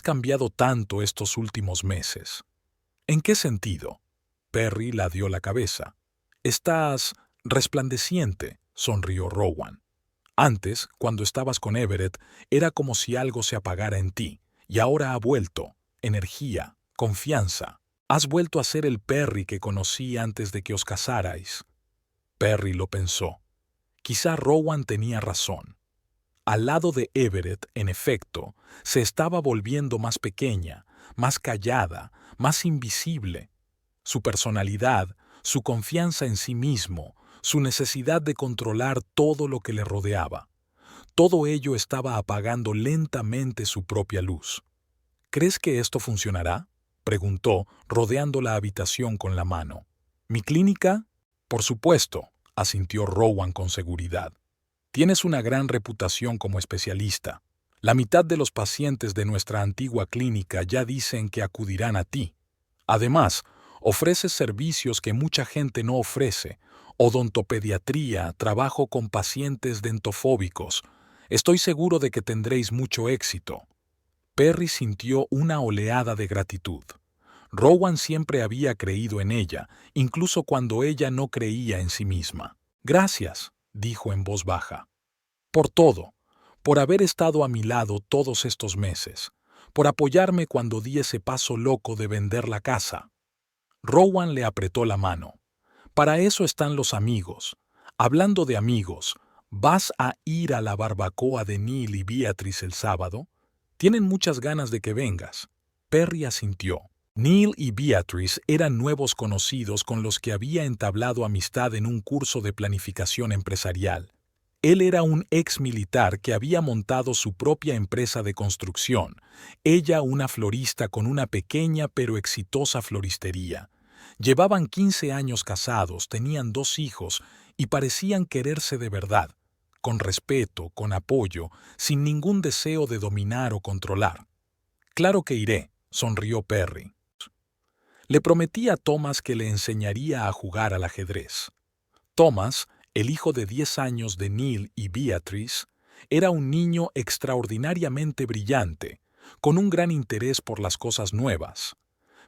cambiado tanto estos últimos meses». «¿En qué sentido?» Perry la dio la cabeza. «Estás resplandeciente», sonrió Rowan. «Antes, cuando estabas con Everett, era como si algo se apagara en ti, y ahora ha vuelto. Energía, confianza. Has vuelto a ser el Perry que conocí antes de que os casarais». Perry lo pensó. Quizá Rowan tenía razón. Al lado de Everett, en efecto, se estaba volviendo más pequeña, más callada, más invisible. Su personalidad, su confianza en sí mismo, su necesidad de controlar todo lo que le rodeaba. Todo ello estaba apagando lentamente su propia luz. «¿Crees que esto funcionará?», preguntó, rodeando la habitación con la mano. «¿Mi clínica?» «Por supuesto», asintió Rowan con seguridad. «Tienes una gran reputación como especialista. La mitad de los pacientes de nuestra antigua clínica ya dicen que acudirán a ti. Además, ofreces servicios que mucha gente no ofrece: odontopediatría, trabajo con pacientes dentofóbicos. Estoy seguro de que tendréis mucho éxito». Perry sintió una oleada de gratitud. Rowan siempre había creído en ella, incluso cuando ella no creía en sí misma. «Gracias», dijo en voz baja. «Por todo, por haber estado a mi lado todos estos meses, por apoyarme cuando di ese paso loco de vender la casa». Rowan le apretó la mano. «Para eso están los amigos. Hablando de amigos, ¿vas a ir a la barbacoa de Neil y Beatrice el sábado? Tienen muchas ganas de que vengas». Perry asintió. Neil y Beatrice eran nuevos conocidos con los que había entablado amistad en un curso de planificación empresarial. Él era un ex militar que había montado su propia empresa de construcción, ella una florista con una pequeña pero exitosa floristería. Llevaban 15 años casados, tenían 2 hijos y parecían quererse de verdad, con respeto, con apoyo, sin ningún deseo de dominar o controlar. «Claro que iré», sonrió Perry. Le prometí a Thomas que le enseñaría a jugar al ajedrez. Thomas, el hijo de 10 años de Neil y Beatrice, era un niño extraordinariamente brillante, con un gran interés por las cosas nuevas.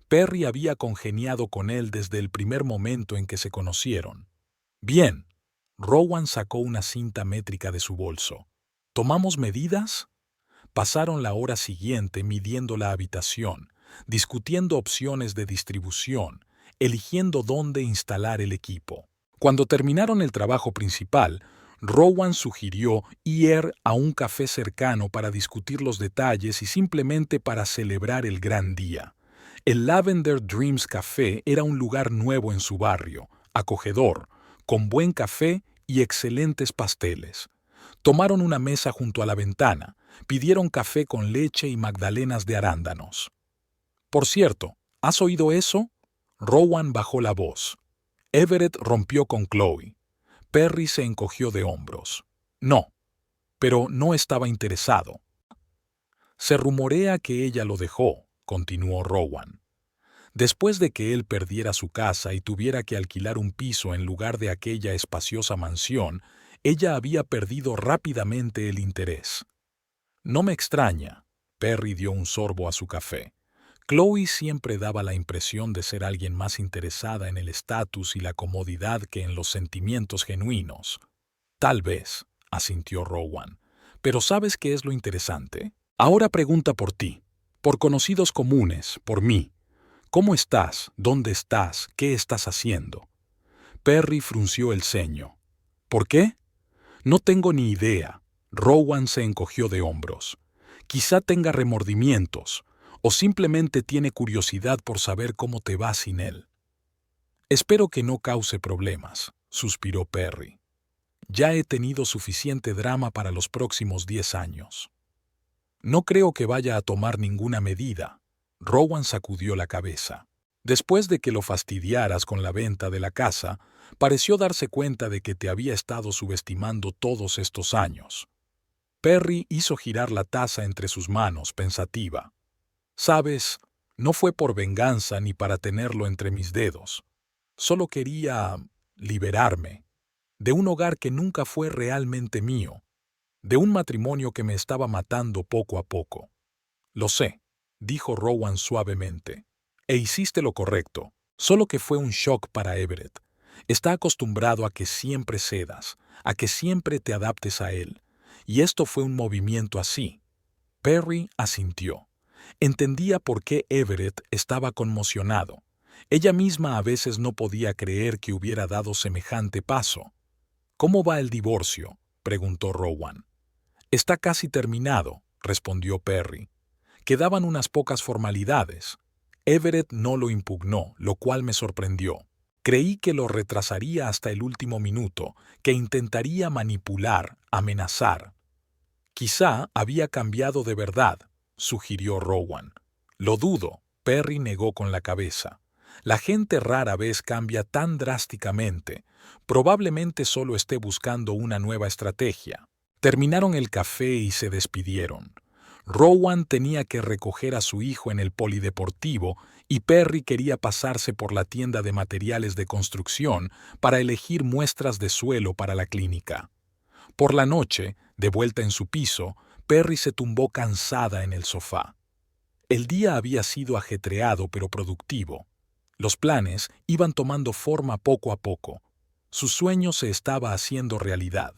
Perry había congeniado con él desde el primer momento en que se conocieron. «Bien». Rowan sacó una cinta métrica de su bolso. «¿Tomamos medidas?» Pasaron la hora siguiente midiendo la habitación, discutiendo opciones de distribución, eligiendo dónde instalar el equipo. Cuando terminaron el trabajo principal, Rowan sugirió ir a un café cercano para discutir los detalles y simplemente para celebrar el gran día. El Lavender Dreams Café era un lugar nuevo en su barrio, acogedor, con buen café y excelentes pasteles. Tomaron una mesa junto a la ventana, pidieron café con leche y magdalenas de arándanos. «Por cierto, ¿has oído eso?» Rowan bajó la voz. Everett rompió con Chloe. Perry se encogió de hombros. «No». pero no estaba interesado. Se rumorea que ella lo dejó, continuó Rowan. Después de que él perdiera su casa y tuviera que alquilar un piso en lugar de aquella espaciosa mansión, ella había perdido rápidamente el interés. No me extraña. Perry dio un sorbo a su café. Chloe siempre daba la impresión de ser alguien más interesada en el estatus y la comodidad que en los sentimientos genuinos. Tal vez, asintió Rowan. Pero ¿sabes qué es lo interesante? Ahora pregunta por ti, por conocidos comunes, por mí. ¿Cómo estás? ¿Dónde estás? ¿Qué estás haciendo? Perry frunció el ceño. ¿Por qué? No tengo ni idea. Rowan se encogió de hombros. Quizá tenga remordimientos, o simplemente tiene curiosidad por saber cómo te va sin él. Espero que no cause problemas, suspiró Perry. Ya he tenido suficiente drama para los próximos 10 años. No creo que vaya a tomar ninguna medida. Rowan sacudió la cabeza. Después de que lo fastidiaras con la venta de la casa, pareció darse cuenta de que te había estado subestimando todos estos años. Perry hizo girar la taza entre sus manos, pensativa. Sabes, no fue por venganza ni para tenerlo entre mis dedos. Solo quería liberarme de un hogar que nunca fue realmente mío, de un matrimonio que me estaba matando poco a poco. Lo sé, dijo Rowan suavemente. E hiciste lo correcto, solo que fue un shock para Everett. Está acostumbrado a que siempre cedas, a que siempre te adaptes a él. Y esto fue un movimiento así. Perry asintió. Entendía por qué Everett estaba conmocionado. Ella misma a veces no podía creer que hubiera dado semejante paso. ¿Cómo va el divorcio?, preguntó Rowan. Está casi terminado, respondió Perry. Quedaban unas pocas formalidades. Everett no lo impugnó, lo cual me sorprendió. Creí que lo retrasaría hasta el último minuto, que intentaría manipular, amenazar. Quizá había cambiado de verdad, sugirió Rowan. Lo dudo, Perry negó con la cabeza. La gente rara vez cambia tan drásticamente. Probablemente solo esté buscando una nueva estrategia. Terminaron el café y se despidieron. Rowan tenía que recoger a su hijo en el polideportivo y Perry quería pasarse por la tienda de materiales de construcción para elegir muestras de suelo para la clínica. Por la noche, de vuelta en su piso, Perry se tumbó cansada en el sofá. El día había sido ajetreado pero productivo. Los planes iban tomando forma poco a poco. Su sueño se estaba haciendo realidad.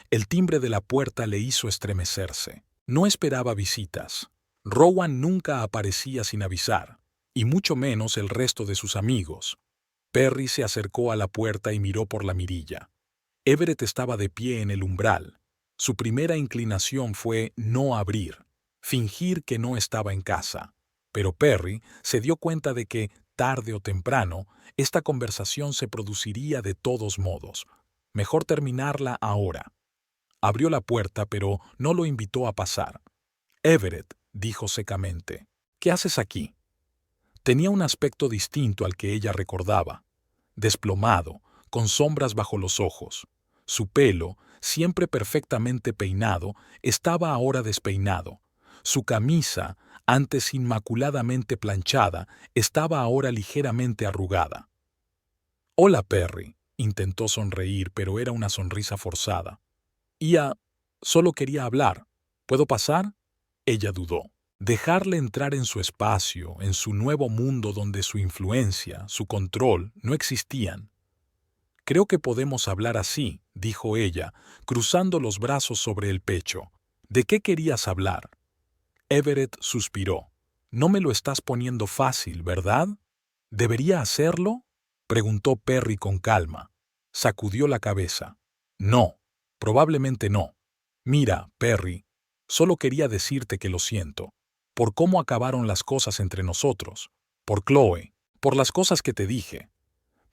El timbre de la puerta le hizo estremecerse. No esperaba visitas. Rowan nunca aparecía sin avisar, y mucho menos el resto de sus amigos. Perry se acercó a la puerta y miró por la mirilla. Everett estaba de pie en el umbral. Su primera inclinación fue no abrir, fingir que no estaba en casa. Pero Perry se dio cuenta de que, tarde o temprano, esta conversación se produciría de todos modos. Mejor terminarla ahora. Abrió la puerta, pero no lo invitó a pasar. Everett, dijo secamente, ¿qué haces aquí? Tenía un aspecto distinto al que ella recordaba. Desplomado, con sombras bajo los ojos. Su pelo, siempre perfectamente peinado, estaba ahora despeinado. Su camisa, antes inmaculadamente planchada, estaba ahora ligeramente arrugada. «Hola, Perry», intentó sonreír, pero era una sonrisa forzada. Solo quería hablar. ¿Puedo pasar? Ella dudó. Dejarle entrar en su espacio, en su nuevo mundo donde su influencia, su control, no existían. Creo que podemos hablar así, dijo ella, cruzando los brazos sobre el pecho. ¿De qué querías hablar? Everett suspiró. No me lo estás poniendo fácil, ¿verdad? ¿Debería hacerlo?, preguntó Perry con calma. Sacudió la cabeza. No, probablemente no. Mira, Perry, solo quería decirte que lo siento, por cómo acabaron las cosas entre nosotros, por Chloe, por las cosas que te dije.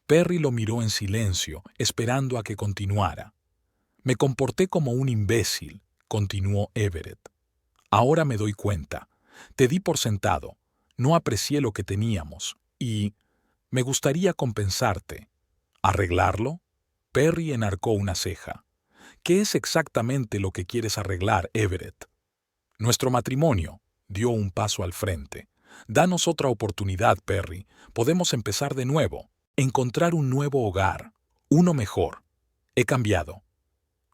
Perry lo miró en silencio, esperando a que continuara. Me comporté como un imbécil, continuó Everett. Ahora me doy cuenta. Te di por sentado. No aprecié lo que teníamos. Y me gustaría compensarte. ¿Arreglarlo? Perry enarcó una ceja. ¿Qué es exactamente lo que quieres arreglar, Everett? Nuestro matrimonio. Dio un paso al frente. Danos otra oportunidad, Perry. Podemos empezar de nuevo. Encontrar un nuevo hogar. Uno mejor. He cambiado.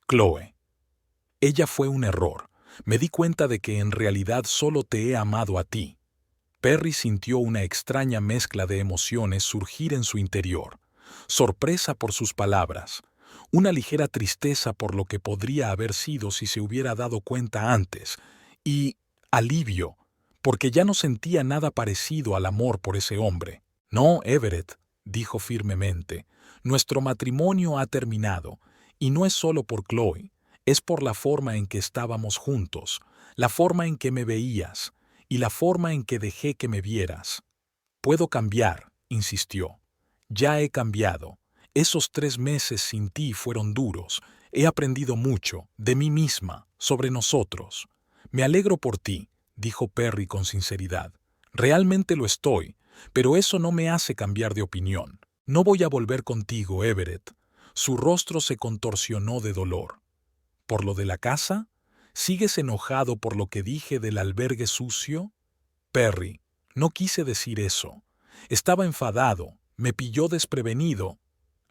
Chloe. Ella fue un error. Me di cuenta de que en realidad solo te he amado a ti. Perry sintió una extraña mezcla de emociones surgir en su interior. Sorpresa por sus palabras. Una ligera tristeza por lo que podría haber sido si se hubiera dado cuenta antes. Y alivio, porque ya no sentía nada parecido al amor por ese hombre. No, Everett, dijo firmemente, nuestro matrimonio ha terminado, y no es solo por Chloe, es por la forma en que estábamos juntos, la forma en que me veías, y la forma en que dejé que me vieras. Puedo cambiar, insistió. Ya he cambiado. Esos 3 meses sin ti fueron duros. He aprendido mucho, de mí misma, sobre nosotros. Me alegro por ti, dijo Perry con sinceridad. Realmente lo estoy, pero eso no me hace cambiar de opinión. No voy a volver contigo, Everett. Su rostro se contorsionó de dolor. ¿Por lo de la casa? ¿Sigues enojado por lo que dije del albergue sucio? Perry, no quise decir eso. Estaba enfadado, me pilló desprevenido.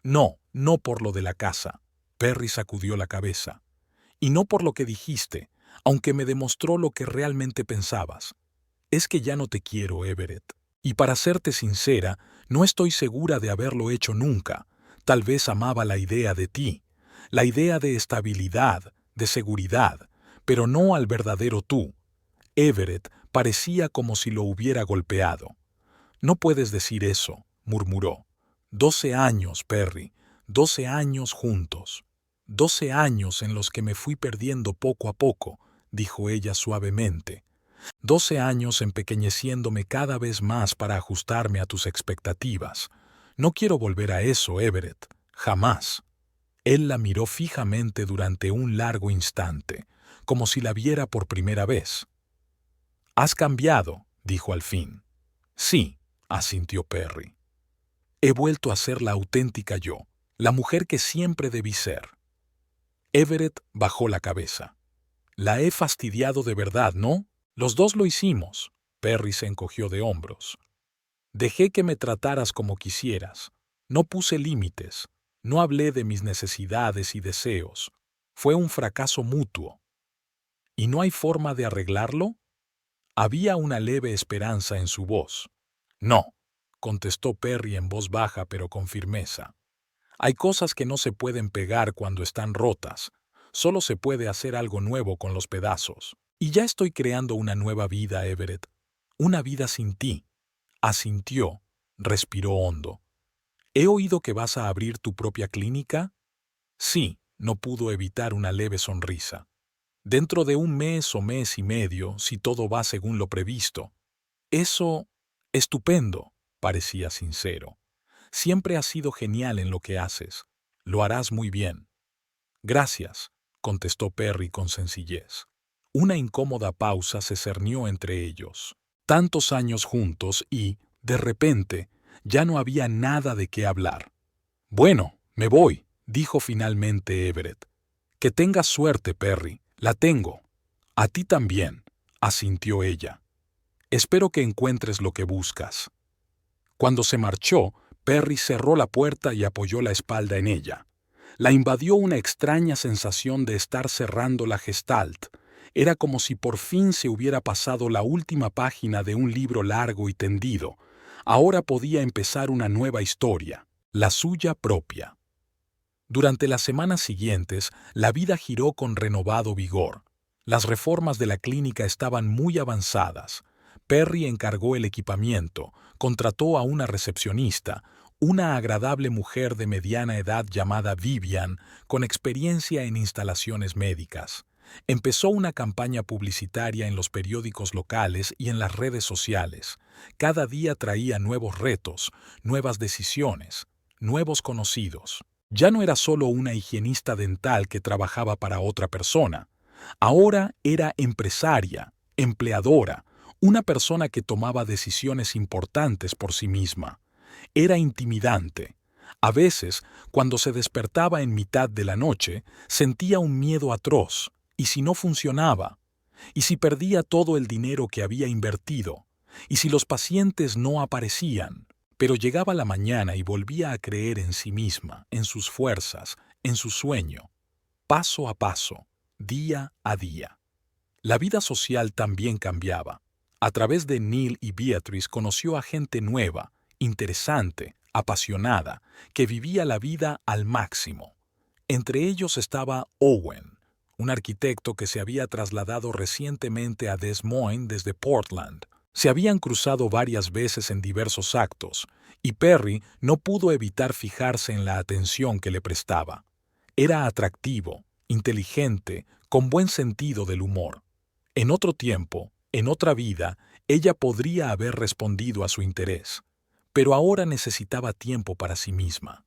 No, no por lo de la casa. Perry sacudió la cabeza. Y no por lo que dijiste, aunque me demostró lo que realmente pensabas. Es que ya no te quiero, Everett. Y para serte sincera, no estoy segura de haberlo hecho nunca. Tal vez amaba la idea de ti, la idea de estabilidad, de seguridad, pero no al verdadero tú. Everett parecía como si lo hubiera golpeado. No puedes decir eso, murmuró. 12 años, Perry, 12 años juntos. 12 años en los que me fui perdiendo poco a poco, dijo ella suavemente. 12 años empequeñeciéndome cada vez más para ajustarme a tus expectativas. No quiero volver a eso, Everett. Jamás. Él la miró fijamente durante un largo instante, como si la viera por primera vez. «Has cambiado», dijo al fin. «Sí», asintió Perry. «He vuelto a ser la auténtica yo, la mujer que siempre debí ser». Everett bajó la cabeza. «La he fastidiado de verdad, ¿no? Los dos lo hicimos». Perry se encogió de hombros. «Dejé que me trataras como quisieras. No puse límites. No hablé de mis necesidades y deseos. Fue un fracaso mutuo. ¿Y no hay forma de arreglarlo?» Había una leve esperanza en su voz. «No», contestó Perry en voz baja pero con firmeza. «Hay cosas que no se pueden pegar cuando están rotas. Solo se puede hacer algo nuevo con los pedazos. Y ya estoy creando una nueva vida, Everett. Una vida sin ti». Asintió, respiró hondo. «He oído que vas a abrir tu propia clínica». Sí, no pudo evitar una leve sonrisa. «Dentro de un mes o mes y medio, si todo va según lo previsto». «Eso, estupendo», parecía sincero. «Siempre has sido genial en lo que haces. Lo harás muy bien». «Gracias», contestó Perry con sencillez. Una incómoda pausa se cernió entre ellos. Tantos años juntos y, de repente, ya no había nada de qué hablar. «Bueno, me voy», dijo finalmente Everett. «Que tengas suerte, Perry. La tengo». «A ti también», asintió ella. «Espero que encuentres lo que buscas». Cuando se marchó, Perry cerró la puerta y apoyó la espalda en ella. La invadió una extraña sensación de estar cerrando la Gestalt. Era como si por fin se hubiera pasado la última página de un libro largo y tendido. Ahora podía empezar una nueva historia, la suya propia. Durante las semanas siguientes, la vida giró con renovado vigor. Las reformas de la clínica estaban muy avanzadas. Perry encargó el equipamiento, contrató a una recepcionista, una agradable mujer de mediana edad llamada Vivian, con experiencia en instalaciones médicas. Empezó una campaña publicitaria en los periódicos locales y en las redes sociales. Cada día traía nuevos retos, nuevas decisiones, nuevos conocidos. Ya no era solo una higienista dental que trabajaba para otra persona. Ahora era empresaria, empleadora, una persona que tomaba decisiones importantes por sí misma. Era intimidante. A veces, cuando se despertaba en mitad de la noche, sentía un miedo atroz. ¿Y si no funcionaba? ¿Y si perdía todo el dinero que había invertido? ¿Y si los pacientes no aparecían? Pero llegaba la mañana y volvía a creer en sí misma, en sus fuerzas, en su sueño, paso a paso, día a día. La vida social también cambiaba. A través de Neil y Beatrice conoció a gente nueva, interesante, apasionada, que vivía la vida al máximo. Entre ellos estaba Owen, un arquitecto que se había trasladado recientemente a Des Moines desde Portland. Se habían cruzado varias veces en diversos actos, y Perry no pudo evitar fijarse en la atención que le prestaba. Era atractivo, inteligente, con buen sentido del humor. En otro tiempo, en otra vida, ella podría haber respondido a su interés, pero ahora necesitaba tiempo para sí misma,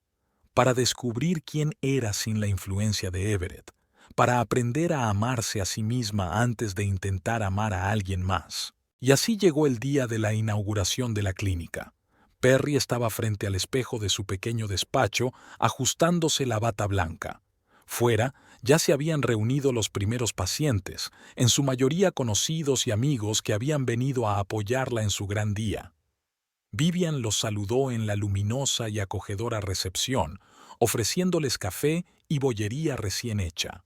para descubrir quién era sin la influencia de Everett, para aprender a amarse a sí misma antes de intentar amar a alguien más. Y así llegó el día de la inauguración de la clínica. Perry estaba frente al espejo de su pequeño despacho, ajustándose la bata blanca. Fuera, ya se habían reunido los primeros pacientes, en su mayoría conocidos y amigos que habían venido a apoyarla en su gran día. Vivian los saludó en la luminosa y acogedora recepción, ofreciéndoles café y bollería recién hecha.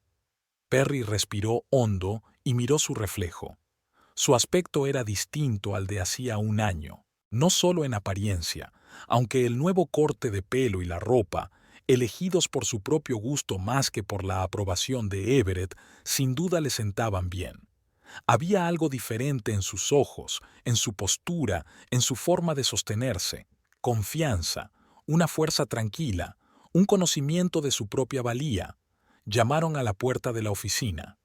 Perry respiró hondo y miró su reflejo. Su aspecto era distinto al de hacía un año, no solo en apariencia, aunque el nuevo corte de pelo y la ropa, elegidos por su propio gusto más que por la aprobación de Everett, sin duda le sentaban bien. Había algo diferente en sus ojos, en su postura, en su forma de sostenerse, confianza, una fuerza tranquila, un conocimiento de su propia valía. Llamaron a la puerta de la oficina.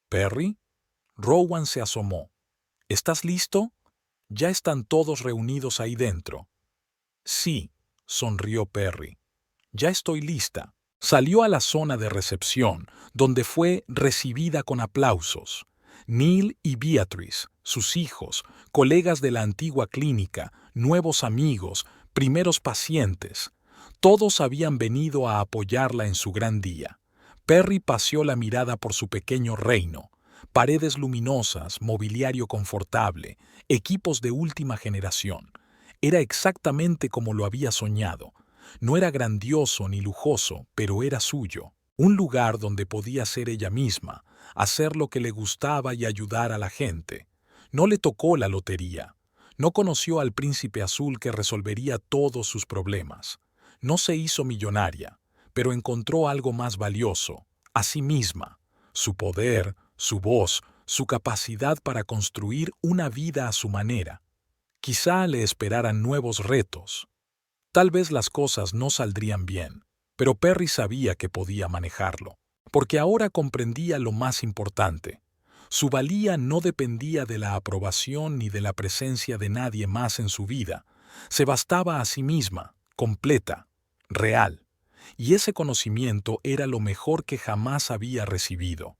«¿Perry?» Rowan se asomó. «¿Estás listo? Ya están todos reunidos ahí dentro». «Sí», sonrió Perry. «Ya estoy lista». Salió a la zona de recepción, donde fue recibida con aplausos. Neil y Beatrice, sus hijos, colegas de la antigua clínica, nuevos amigos, primeros pacientes, todos habían venido a apoyarla en su gran día. Perry paseó la mirada por su pequeño reino. Paredes luminosas, mobiliario confortable, equipos de última generación. Era exactamente como lo había soñado. No era grandioso ni lujoso, pero era suyo. Un lugar donde podía ser ella misma, hacer lo que le gustaba y ayudar a la gente. No le tocó la lotería. No conoció al príncipe azul que resolvería todos sus problemas. No se hizo millonaria, pero encontró algo más valioso, a sí misma, su poder, su voz, su capacidad para construir una vida a su manera. Quizá le esperaran nuevos retos. Tal vez las cosas no saldrían bien, pero Perry sabía que podía manejarlo, porque ahora comprendía lo más importante. Su valía no dependía de la aprobación ni de la presencia de nadie más en su vida. Se bastaba a sí misma, completa, real. Y ese conocimiento era lo mejor que jamás había recibido.